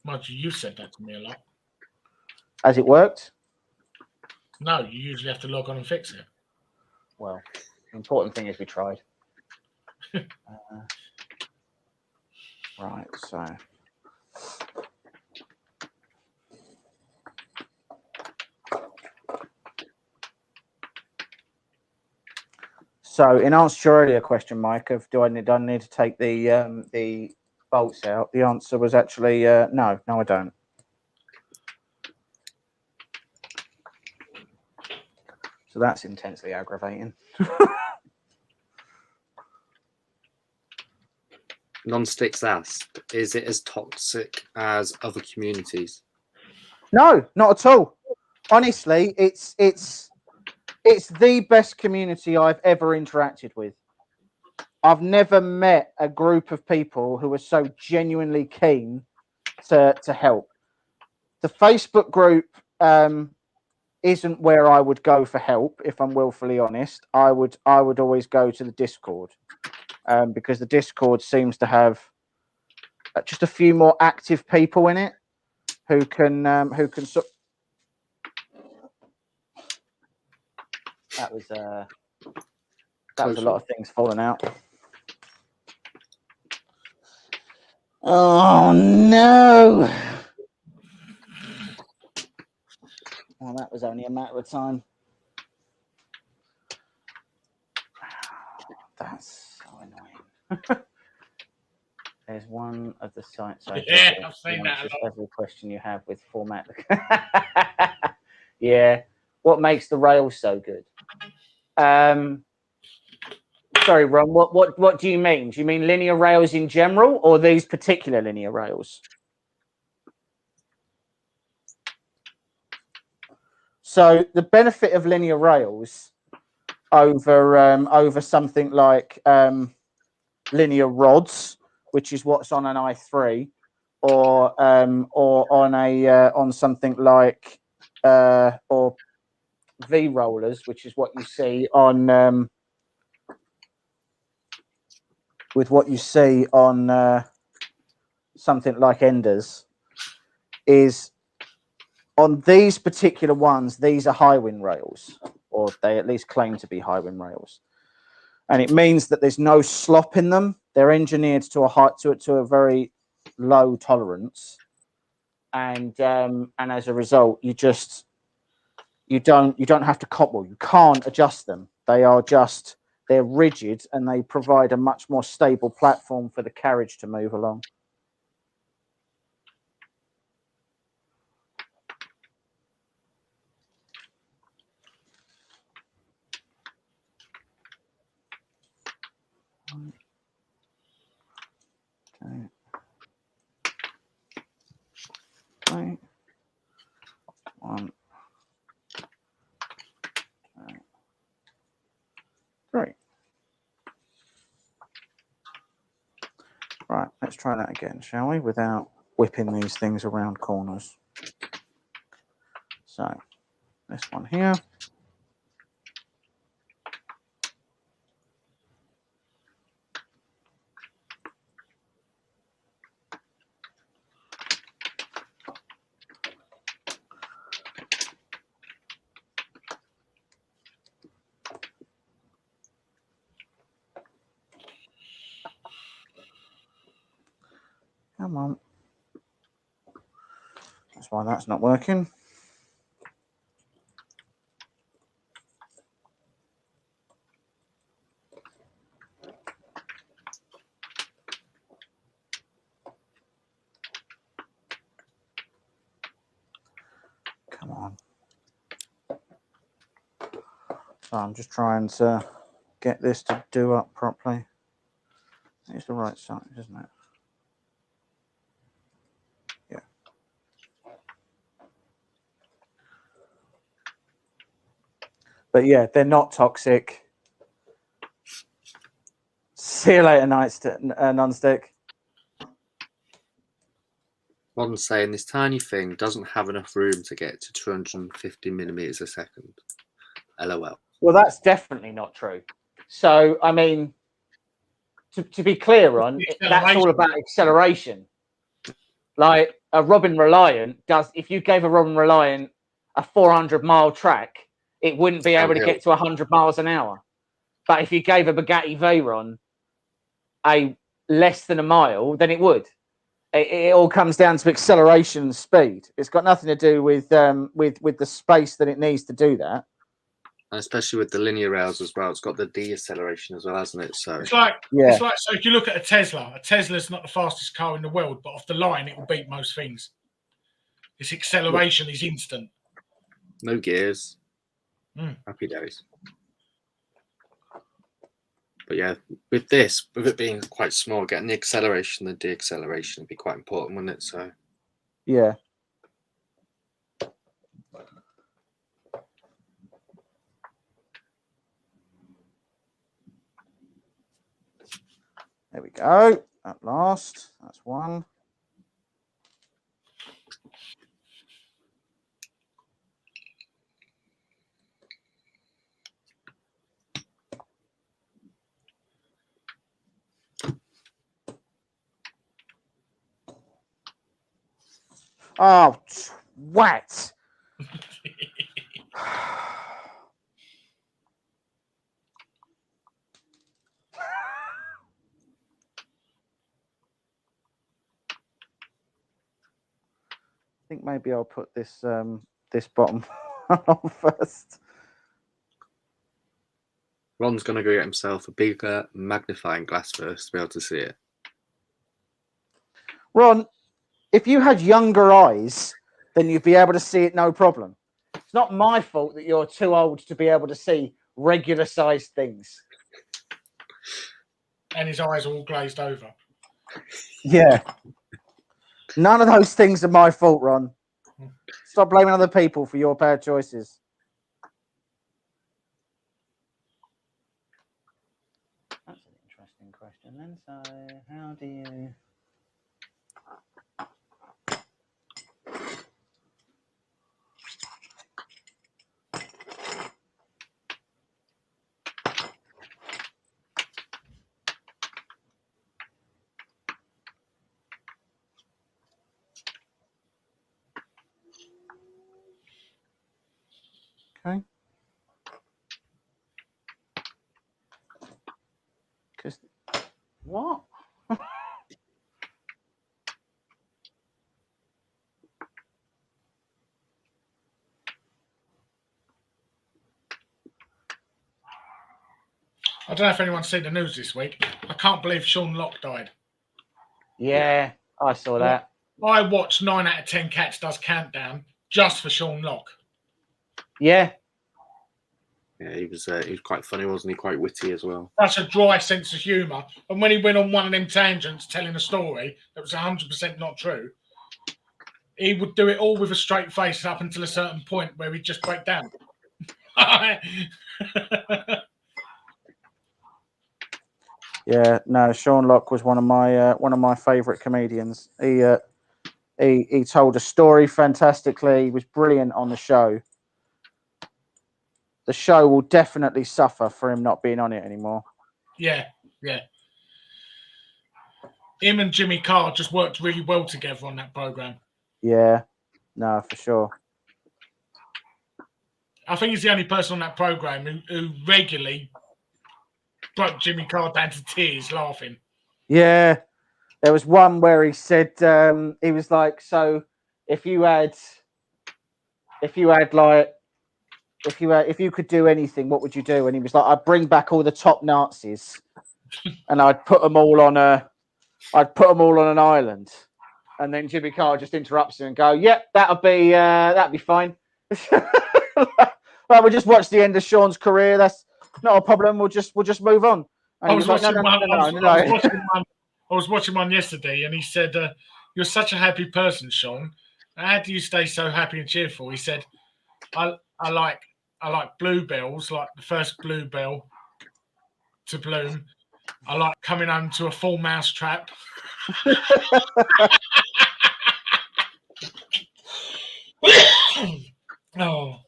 Mind you, you've said that to me a lot. Has it worked? No, you usually have to log on and fix it. Well, the important thing is we tried. Right, so. So, in answer to your earlier question, Mike, of do I need to take the bolts out? The answer was actually no, I don't. So that's intensely aggravating. Non-sticks asp, is it as toxic as other communities? No, not at all. Honestly, it's the best community I've ever interacted with. I've never met a group of people who are so genuinely keen to help. The Facebook group isn't where I would go for help, if I'm willfully honest. I would always go to the Discord, because the Discord seems to have just a few more active people in it who can that was a lot of things falling out. Oh no! Well, that was only a matter of time. That's so annoying. There's one of the sites I I've seen that a lot. every question you have with format. Yeah. What makes the Rails so good? Sorry, Ron. What do you mean? Do you mean linear Rails in general, or these particular linear Rails? So the benefit of linear Rails over something like linear rods, which is what's on an i3, or on something like or V rollers, which is what you see on something like Enders, is on these particular ones, these are high wind rails, or they at least claim to be high wind rails. And it means that there's no slop in them. They're engineered to a very low tolerance. And as a result, you don't have to cobble. You can't adjust them. They're rigid, and they provide a much more stable platform for the carriage to move along. Okay. Right. 1, 2, 3. Right, let's try that again, shall we? Without whipping these things around corners. So, this one here. Come on. That's why that's not working. Come on. So I'm just trying to get this to do up properly. It's the right size, isn't it? Yeah. But yeah, they're not toxic. See you later, nonstick. Ron's saying this tiny thing doesn't have enough room to get to 250 millimeters a second. LOL. Well, that's definitely not true. So, I mean, to be clear on, that's all about acceleration. Like a Robin Reliant does, if you gave a Robin Reliant a 400-mile track, it wouldn't be able to get to 100 miles an hour. But if you gave a Bugatti Veyron a less than a mile, then it would. It all comes down to acceleration and speed. It's got nothing to do with the space that it needs to do that. And especially with the linear rails as well, it's got the deceleration as well, hasn't it? So it's like so if you look at a Tesla's not the fastest car in the world, but off the line it will beat most things. Its acceleration is instant. No gears. Happy days. But yeah, with this, with it being quite small, getting the acceleration and the deacceleration would be quite important, wouldn't it? So yeah. There we go. At last, that's one. Oh, twat. I think maybe I'll put this this bottom on first. Ron's going to go get himself a bigger magnifying glass first to be able to see it. Ron, if you had younger eyes, then you'd be able to see it no problem. It's not my fault that you're too old to be able to see regular sized things. And his eyes are all glazed over. Yeah. None of those things are my fault, Ron. Stop blaming other people for your bad choices. That's an interesting question then. So, how do you... Okay. Because what? I don't know if anyone's seen the news this week. I can't believe Sean Locke died. Yeah, I saw that. I watched 9 out of 10 Cats Does Countdown just for Sean Locke. Yeah. Yeah, he was quite funny, wasn't he? Quite witty as well. Such a dry sense of humour. And when he went on one of them tangents telling a story that was 100% not true, he would do it all with a straight face up until a certain point where he'd just break down. Yeah, no, Sean Locke was one of my favourite comedians. He told a story fantastically. He was brilliant on the show. The show will definitely suffer for him not being on it anymore. Yeah, yeah. Him and Jimmy Carr just worked really well together on that program. Yeah, no, for sure. I think he's the only person on that program who regularly broke Jimmy Carr down to tears laughing. Yeah, There was one where he said he was like, so if you could do anything, what would you do? And he was like, I'd bring back all the top Nazis, and I'd put them all on an island. And then Jimmy Carr just interrupts him and go, "Yep, that'd be fine. Well, we'll just watch the end of Sean's career. That's not a problem. We'll just move on." And I was watching no. I was watching one yesterday, and he said, "You're such a happy person, Sean. How do you stay so happy and cheerful?" He said, "I like bluebells, like the first bluebell to bloom. I like coming home to a full mouse trap." Oh.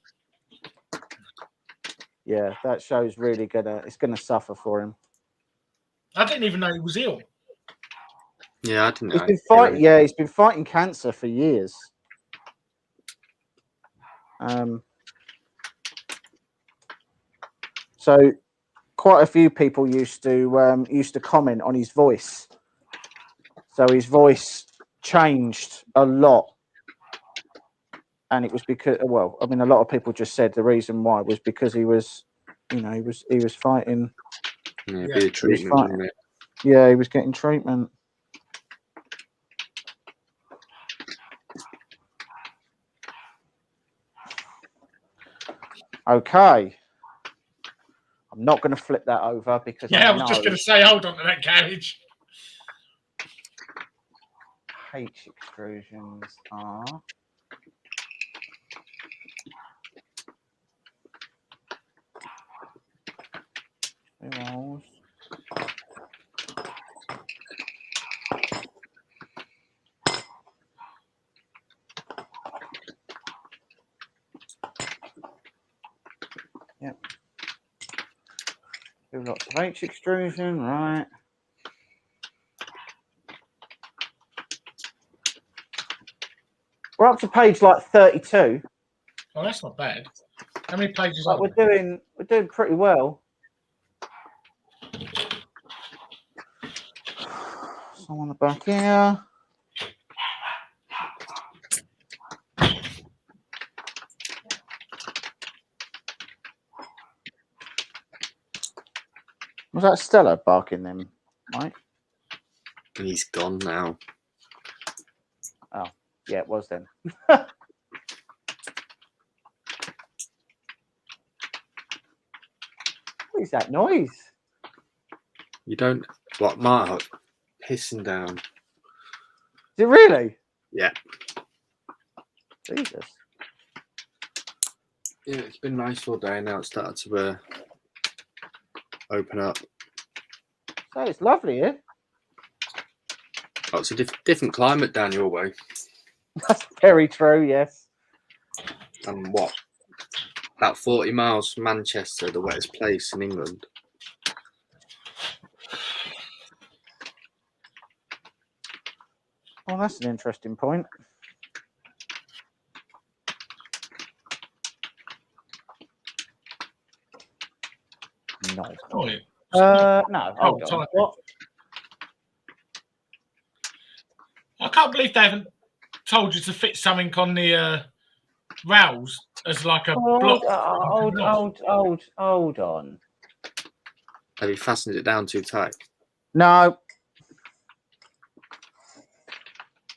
Yeah, that show's really gonna suffer for him. I didn't even know he was ill. Yeah, I didn't know. He's been fighting cancer for years. So quite a few people used to comment on his voice. So his voice changed a lot. And it was because, well, I mean, a lot of people just said the reason why was because he was fighting. Yeah, treatment. Yeah, he was getting treatment. Okay. I'm not going to flip that over because I was just going to say, hold on to that carriage. H extrusions are Blurolls. Yep. Do lots of H extrusion, right? We're up to page like 32. Oh, that's not bad. How many pages are we're doing pretty well. Some on the back here. Was that Stella barking them, Mike? He's gone now. Oh, yeah, it was then. What is that noise? You don't... What, Mark? Pissing down. Is it really? Yeah. Jesus. Yeah, it's been nice all day. Now it's started to open up. So it's lovely here. Oh, it's a different climate down your way. That's very true, yes. And what? About 40 miles from Manchester, the wettest place in England. Well, that's an interesting point. No. Oh, yeah. No. Hold on. What? I can't believe they haven't told you to fit something on the rails as like a block. Hold on. Have you fastened it down too tight? No.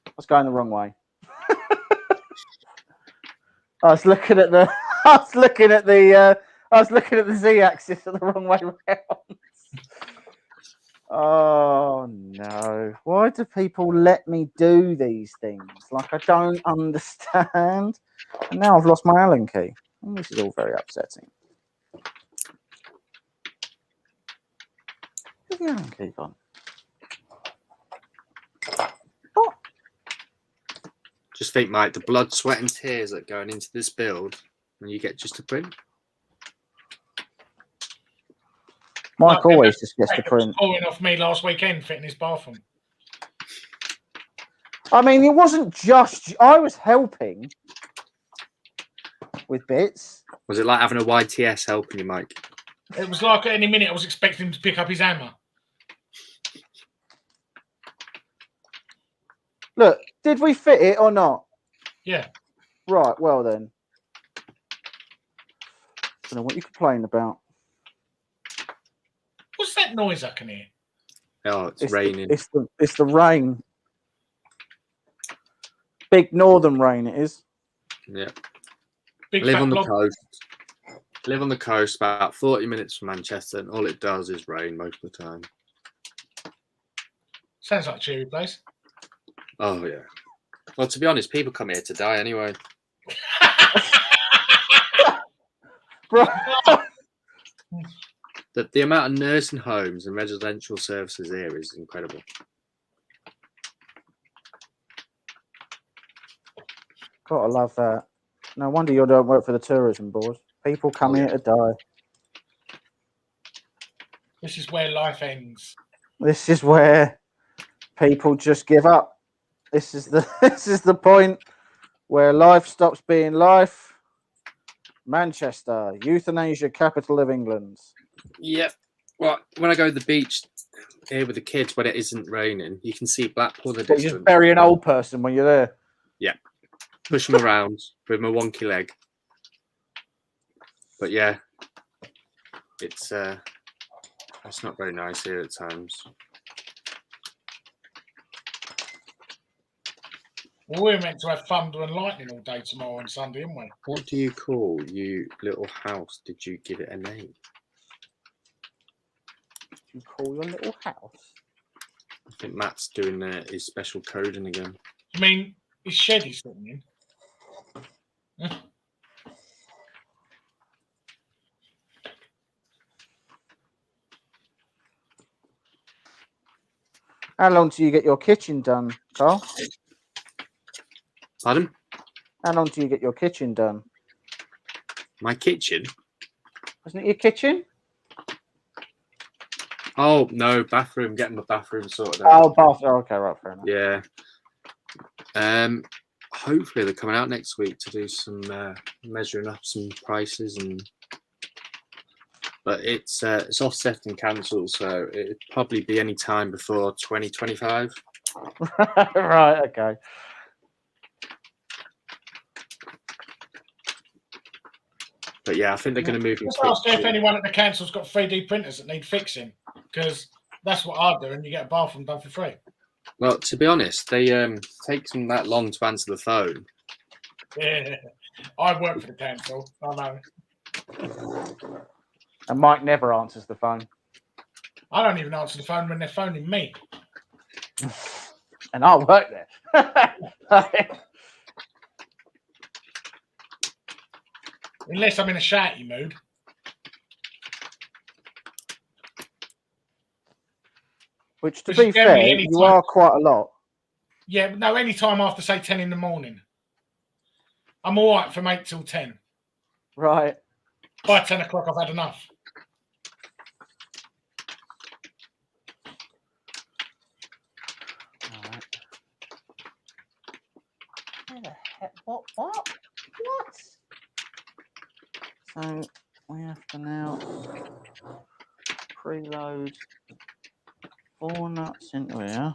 I was going the wrong way. I was looking at the z-axis the wrong way around. Oh no. Why do people let me do these things? Like, I don't understand. And now I've lost my Allen key. And this is all very upsetting. Where's the Allen key gone? What? Just think, Mike, the blood, sweat and tears that are going into this build, and you get just a print. Mike always just gets the print. Pouring off me last weekend, fitting his bathroom. I mean, it wasn't just... I was helping with bits. Was it like having a YTS helping you, Mike? It was like at any minute I was expecting him to pick up his hammer. Look, did we fit it or not? Yeah. Right, well then. I don't know what you're complaining about. What's that noise I can hear? Oh, it's raining. It's the rain. Big northern rain it is. Yeah. Big Live fat on the blob. coast. Live on the coast, about 40 minutes from Manchester, and all it does is rain most of the time. Sounds like a cheery place. Oh, yeah. Well, to be honest, people come here to die anyway. The amount of nursing homes and residential services here is incredible. Gotta love that. No wonder you don't work for the tourism board. People come here to die. This is where life ends. This is where people just give up. This is the point where life stops being life. Manchester, euthanasia capital of England. Yep. Well, when I go to the beach here with the kids when it isn't raining, you can see Blackpool in the You distance. just bury an old person when you're there. Yeah. Push them around with my wonky leg. But yeah, it's not very nice here at times. Well, we're meant to have thunder and lightning all day tomorrow and Sunday, aren't we? What do you call you little house? Did you give it a name? You call your little house? I think Matt's doing his special coding again. I mean, his shed is sitting in. How long do you get your kitchen done, Carl? Pardon? How long do you get your kitchen done? My kitchen? Isn't it your kitchen? Oh, no, bathroom. Getting my bathroom sorted out. Oh, bathroom. Okay, right, fair enough. Yeah. Hopefully they're coming out next week to do some measuring up some prices, but it's offset and cancelled, so it'd probably be any time before 2025. Right, okay. But yeah, I think they're going to move. Just ask if anyone at the council's got 3D printers that need fixing, because that's what I do, and you get a bathroom done for free. Well, to be honest, they take them that long to answer the phone. Yeah, I work for the council. I know. And Mike never answers the phone. I don't even answer the phone when they're phoning me. And I work there. Unless I'm in a shouty mood. Which, to be fair, you are quite a lot. Yeah, no, any time after, say, 10 in the morning. I'm all right from 8 till 10. Right. By 10 o'clock, I've had enough. Where the heck? What? So we have to now preload 4 nuts into here.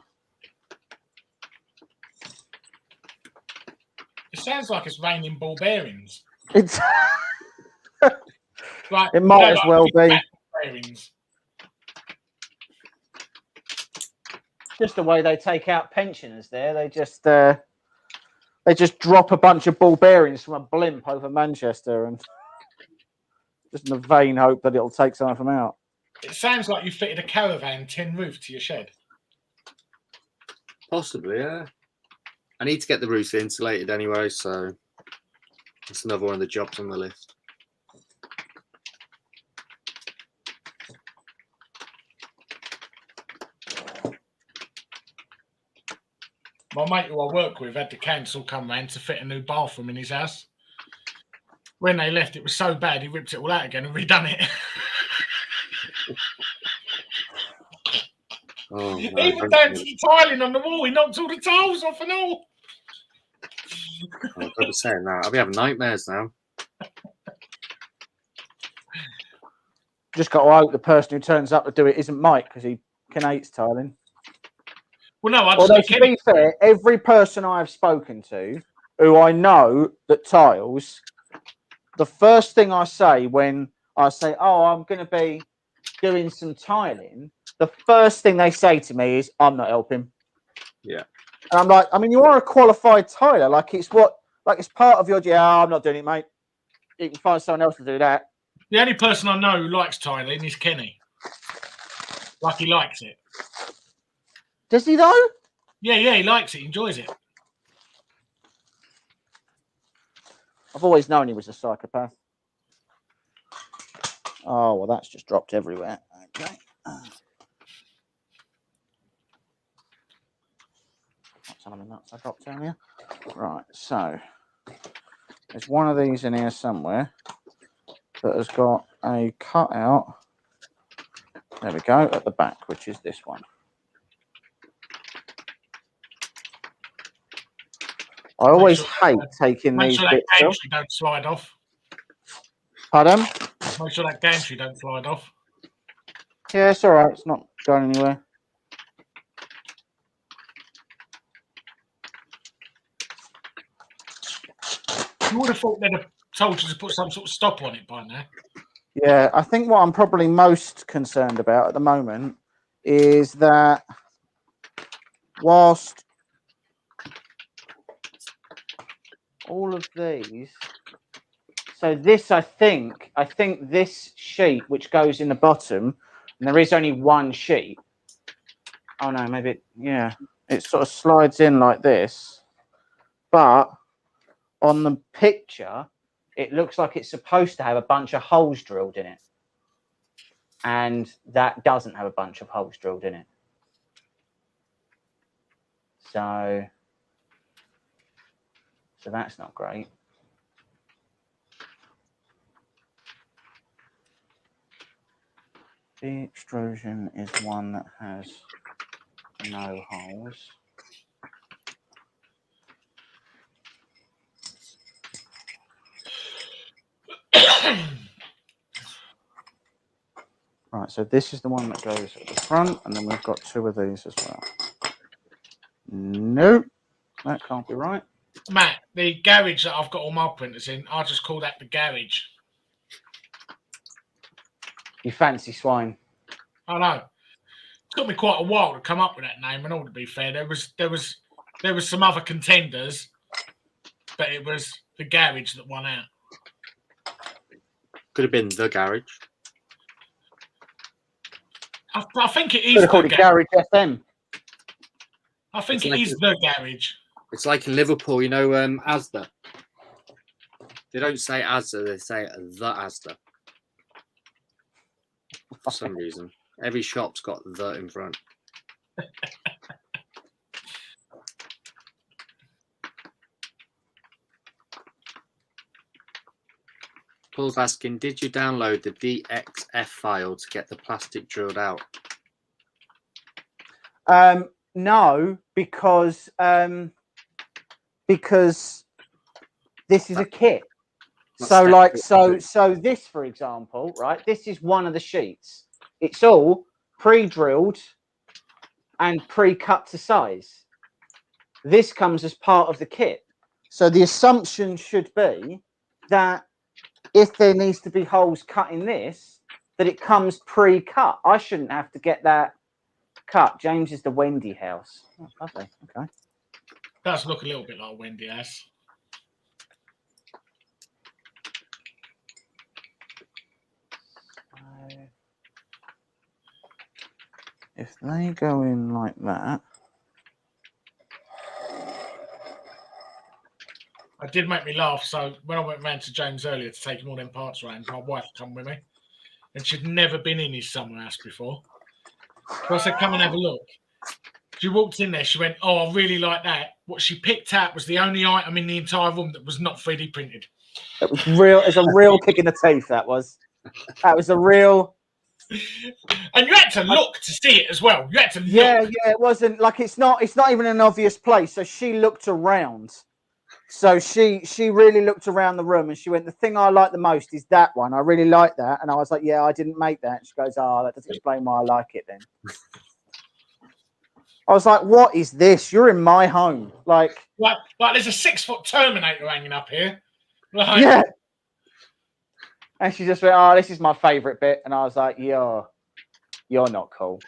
It sounds like it's raining ball bearings. It's Like, it might as well be. Bearings. Just the way they take out pensioners there. They just drop a bunch of ball bearings from a blimp over Manchester and just in the vain hope that it'll take some of them out. It sounds like you fitted a caravan tin roof to your shed. Possibly, yeah. I need to get the roof insulated anyway, so that's another one of the jobs on the list. My mate who I work with had the council come round to fit a new bathroom in his house. When they left, it was so bad, he ripped it all out again and redone it. Oh, no, Even down to the tiling on the wall, he knocked all the tiles off and all. I've got to say that. I'll be having nightmares now. Just got to hope the person who turns up to do it isn't Mike, because he can hate tiling. Well, no, I Although, just to be fair, every person I have spoken to who I know that tiles, the first thing I say when I say, oh, I'm going to be doing some tiling, the first thing they say to me is, I'm not helping. Yeah. And I'm like, I mean, you are a qualified tiler. Like, it's part of your, yeah, I'm not doing it, mate. You can find someone else to do that. The only person I know who likes tiling is Kenny. Like, he likes it. Does he, though? Yeah, he likes it. He enjoys it. I've always known he was a psychopath. Oh, well, that's just dropped everywhere. Okay. Something nuts I dropped down here. Right, so there's one of these in here somewhere that has got a cutout. There we go, at the back, which is this one. I always hate taking these that bits off. gantry don't slide off. Pardon? Make sure that gantry don't slide off. Yeah, it's all right. It's not going anywhere. You would have thought they'd have told you to put some sort of stop on it by now. Yeah, I think what I'm probably most concerned about at the moment is that whilst all of these, so this, I think this sheet which goes in the bottom, and there is only one sheet. Oh no, maybe it sort of slides in like this, but on the picture it looks like it's supposed to have a bunch of holes drilled in it, and that doesn't have a bunch of holes drilled in it. So that's not great. The extrusion is one that has no holes. Right, so this is the one that goes at the front, and then we've got two of these as well. Nope, that can't be right. Matt, the garage that I've got all my printers in, I just call that the garage. You fancy swine. I know. It took me quite a while to come up with that name, and all to be fair, there was some other contenders, but it was the garage that won out. Could have been the garage. I think it is. Could have called it Garage FM. I think it is the garage. It's like in Liverpool, you know, Asda. They don't say Asda, they say the Asda. For some reason. Every shop's got the in front. Paul's asking, did you download the DXF file to get the plastic drilled out? No, because this is a kit. So this, for example, right? This is one of the sheets. It's all pre-drilled and pre-cut to size. This comes as part of the kit. So the assumption should be that if there needs to be holes cut in this, that it comes pre-cut. I shouldn't have to get that cut. James is the Wendy house. Oh, lovely. Okay. Does look a little bit like Wendy house. If they go in like that. It did make me laugh. So when I went round to James earlier to take him all them parts around, my wife come with me, and she'd never been in his summer house before. So I said, "Come and have a look." She walked in there. She went, "Oh, I really like that." What she picked out was the only item in the entire room that was not 3D printed. It was real. It's a real kick in the teeth. That was a real. And you had to look to see it as well. You had to look. Yeah. It wasn't like it's not even an obvious place. So she looked around. So she really looked around the room, and she went, "The thing I like the most is that one. I really like that." And I was like, "Yeah, I didn't make that." She goes, "Oh, that doesn't explain why I like it then." I was like, what is this? You're in my home. Like there's a 6-foot Terminator hanging up here. Like, yeah. And she just went, oh, this is my favourite bit. And I was like, you're not cool.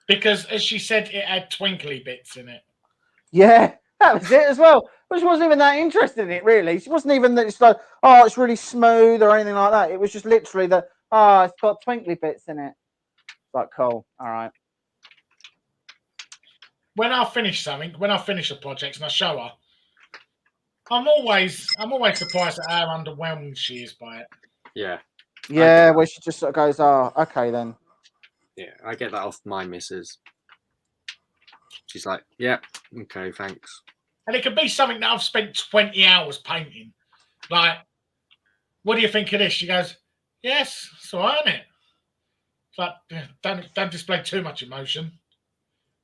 Because, as she said, it had twinkly bits in it. Yeah, that was it as well. But she wasn't even that interested in it, really. She wasn't even that it's like, oh, it's really smooth or anything like that. It was just literally that, oh, it's got twinkly bits in it. It's like, cool. All right. When I finish something, when I finish a project and I show her, I'm always surprised at how underwhelmed she is by it. Yeah. Yeah, where she just sort of goes, oh, okay then. Yeah, I get that off my missus. She's like, yeah, okay, thanks. And it could be something that I've spent 20 hours painting. Like, what do you think of this? She goes, yes, it's all right, isn't it? It's like, don't display too much emotion.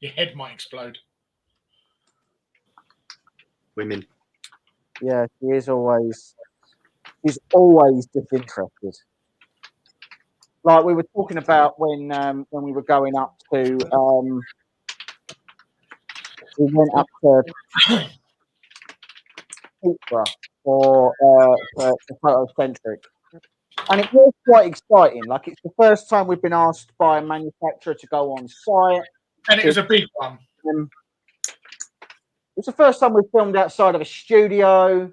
Your head might explode. Women. Yeah, she's always disinterested. Like we were talking about when we were going up to we went up to Peterborough for Photocentric, and it was quite exciting. Like it's the first time we've been asked by a manufacturer to go on site, and it was a big one. It was the first time we filmed outside of a studio.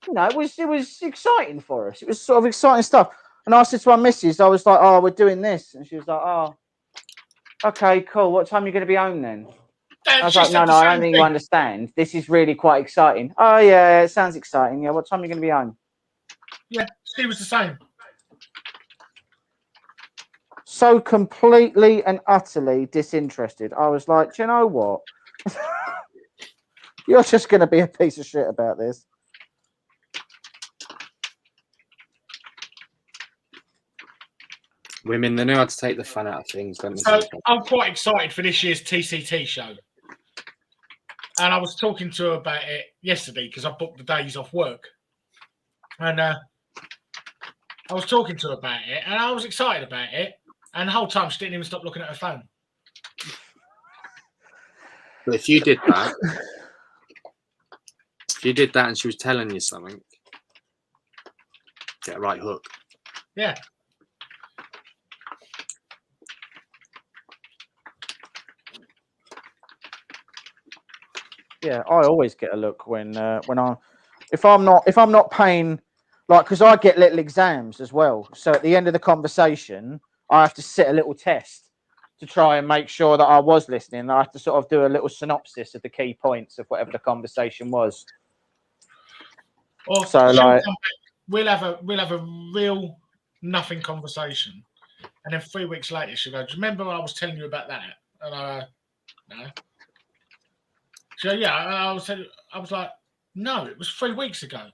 You know, it was exciting for us. It was sort of exciting stuff. And I said to my missus, I was like, "Oh, we're doing this," and she was like, "Oh, okay, cool. What time are you going to be home then?" I was like, "No, I don't think you understand. This is really quite exciting." "Oh, yeah, it sounds exciting. Yeah, what time are you going to be home?" Yeah, she was the same. So completely and utterly disinterested. I was like, "Do you know what? You're just going to be a piece of shit about this." Women, they know how to take the fun out of things, don't they? So I'm quite excited for this year's TCT show. And I was talking to her about it yesterday because I booked the days off work. And I was talking to her about it and I was excited about it. And the whole time she didn't even stop looking at her phone. But if you did that and she was telling you something, get a right hook. Yeah. Yeah, I always get a look if I'm not paying, like, because I get little exams as well. So at the end of the conversation, I have to sit a little test to try and make sure that I was listening. I have to sort of do a little synopsis of the key points of whatever the conversation was. Or so like, we'll have a real nothing conversation, and then 3 weeks later she'll go, "Do you remember I was telling you about that?" And I no. So yeah, I was like, no, it was 3 weeks ago.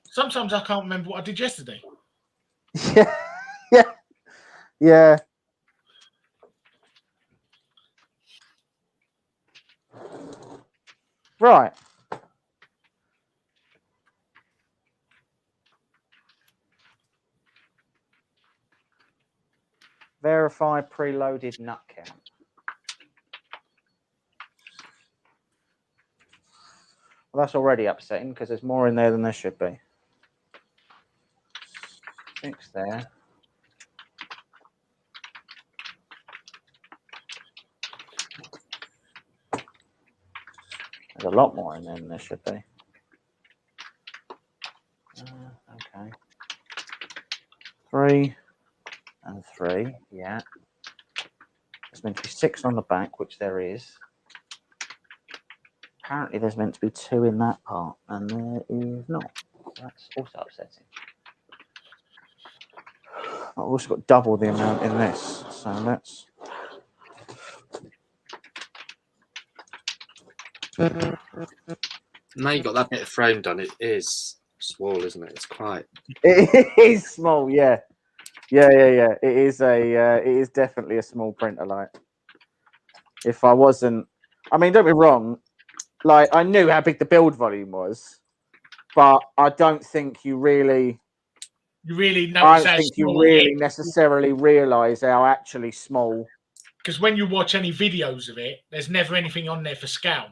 Sometimes I can't remember what I did yesterday. Yeah. Right. Verify preloaded nut count. Well, that's already upsetting because there's more in there than there should be. 6 there. There's a lot more in there than there should be. Okay. 3 and 3, yeah. There's meant to be 6 on the back, which there is. Apparently there's meant to be 2 in that part, and there is not. That's also upsetting. I've also got double the amount in this, so that's... Now you got that bit of frame done, it is small, isn't it? It's quite... It is small, yeah. Yeah. It is definitely a small printer, like. If I wasn't... I mean, don't be wrong, like, I knew how big the build volume was, but I don't think you really... You really I don't think you really necessarily realise how actually small because when you watch any videos of it, there's never anything on there for scale.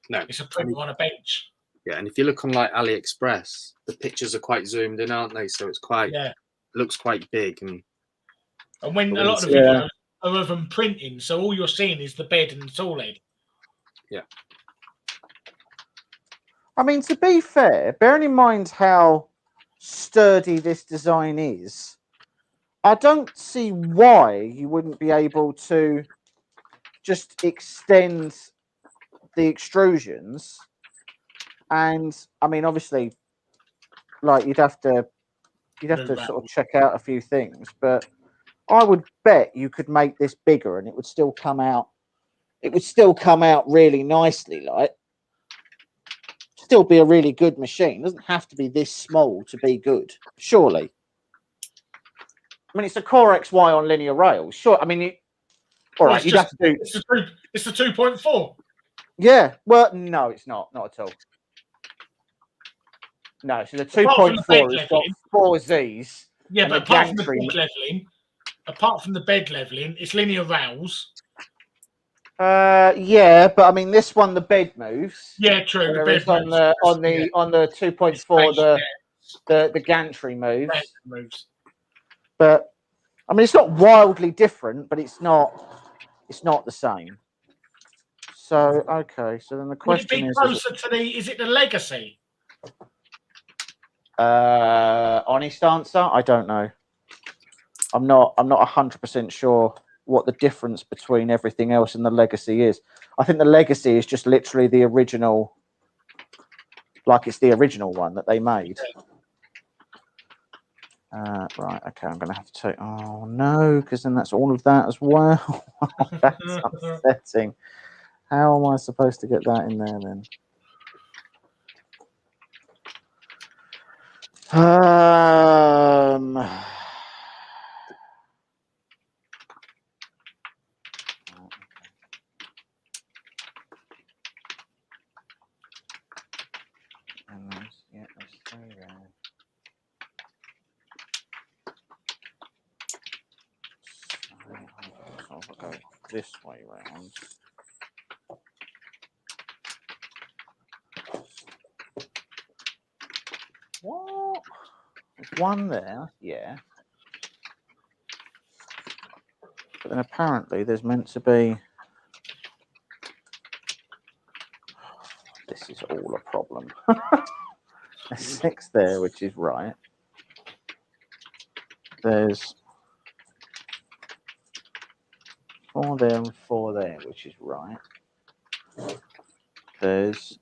No, It's a print on a bench. Yeah, and if you look on like AliExpress, the pictures are quite zoomed in, aren't they? So it's quite looks quite big. And when a lot of the videos are of them printing, so all you're seeing is the bed and the tool head. Yeah. I mean, to be fair, bearing in mind how sturdy this design is, I don't see why you wouldn't be able to just extend the extrusions. And I mean, obviously, like you'd have to sort of check out a few things, but I would bet you could make this bigger and it would still come out. It would still come out really nicely, like. Still be a really good machine. It doesn't have to be this small to be good, surely. I mean, it's a Core XY on linear rails. Sure. I mean, all right, you'd have to do. It's the 2.4. Yeah. Well, no, it's not. Not at all. No. So the 2.4 has got 4 Z's. Yeah, but apart from the bed leveling, it's linear rails. Yeah, but I mean, this one the bed moves. Yeah, true. The bed on the 2.4 the gantry moves. But I mean, it's not wildly different, but it's not the same. So okay, so then the question is: closer to the? Is it the Legacy? Honest answer, I don't know. I'm not 100% sure what the difference between everything else and the Legacy is. I think the Legacy is just literally the original, like it's the original one that they made. Right, okay, I'm going to have to take... Oh, no, because then that's all of that as well. That's upsetting. How am I supposed to get that in there then? Yeah, there's 3 there. So I'll go this way round. What? There's 1 there, yeah. But then apparently there's meant to be... This is all a problem. There's 6 there, which is right. There's 4 there and 4 there, which is right. There's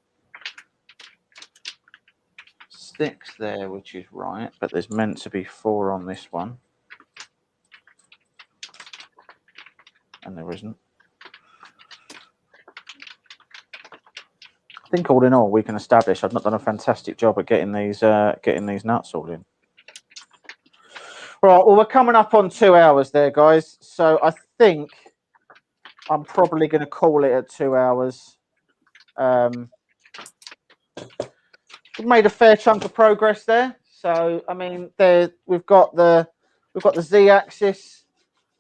6 there, which is right, but there's meant to be 4 on this one. And there isn't. I think all in all, we can establish I've not done a fantastic job at getting these nuts all in. Right, well, we're coming up on 2 hours there, guys. So I think I'm probably going to call it at 2 hours. We've made a fair chunk of progress there. So I mean, we've got the Z-axis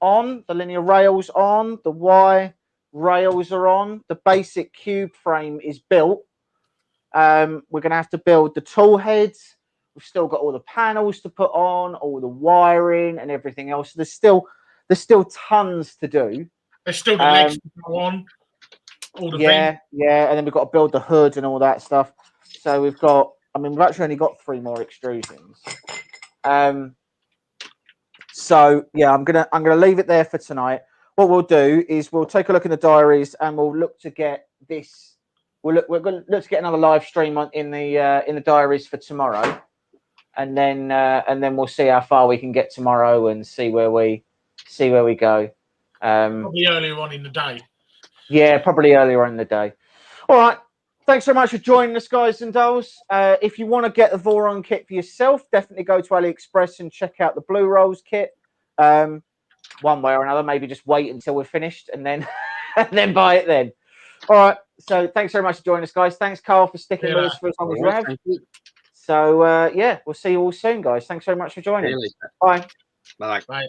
on, the linear rails on, the Y rails are on, the basic cube frame is built. We're going to have to build the tool heads. We've still got all the panels to put on, all the wiring and everything else. There's still tons to do. There's still the legs to go on. All the and then we've got to build the hood and all that stuff. So we've actually only got 3 more extrusions. So yeah, I'm gonna leave it there for tonight. What we'll do is we'll take a look in the diaries and we'll look to get this. We're going to look to get another live stream in the diaries for tomorrow, and then we'll see how far we can get tomorrow and see where we go. Probably earlier on in the day. Yeah, probably earlier on in the day. All right. Thanks so much for joining us, guys and dolls. If you want to get the Voron kit for yourself, definitely go to AliExpress and check out the Blurolls kit. One way or another, maybe just wait until we're finished and then buy it then. All right. So thanks very much for joining us, guys. Thanks, Carl, for sticking with us for as long as you have. So yeah, we'll see you all soon, guys. Thanks very much for joining. Really? Bye. Bye. Bye.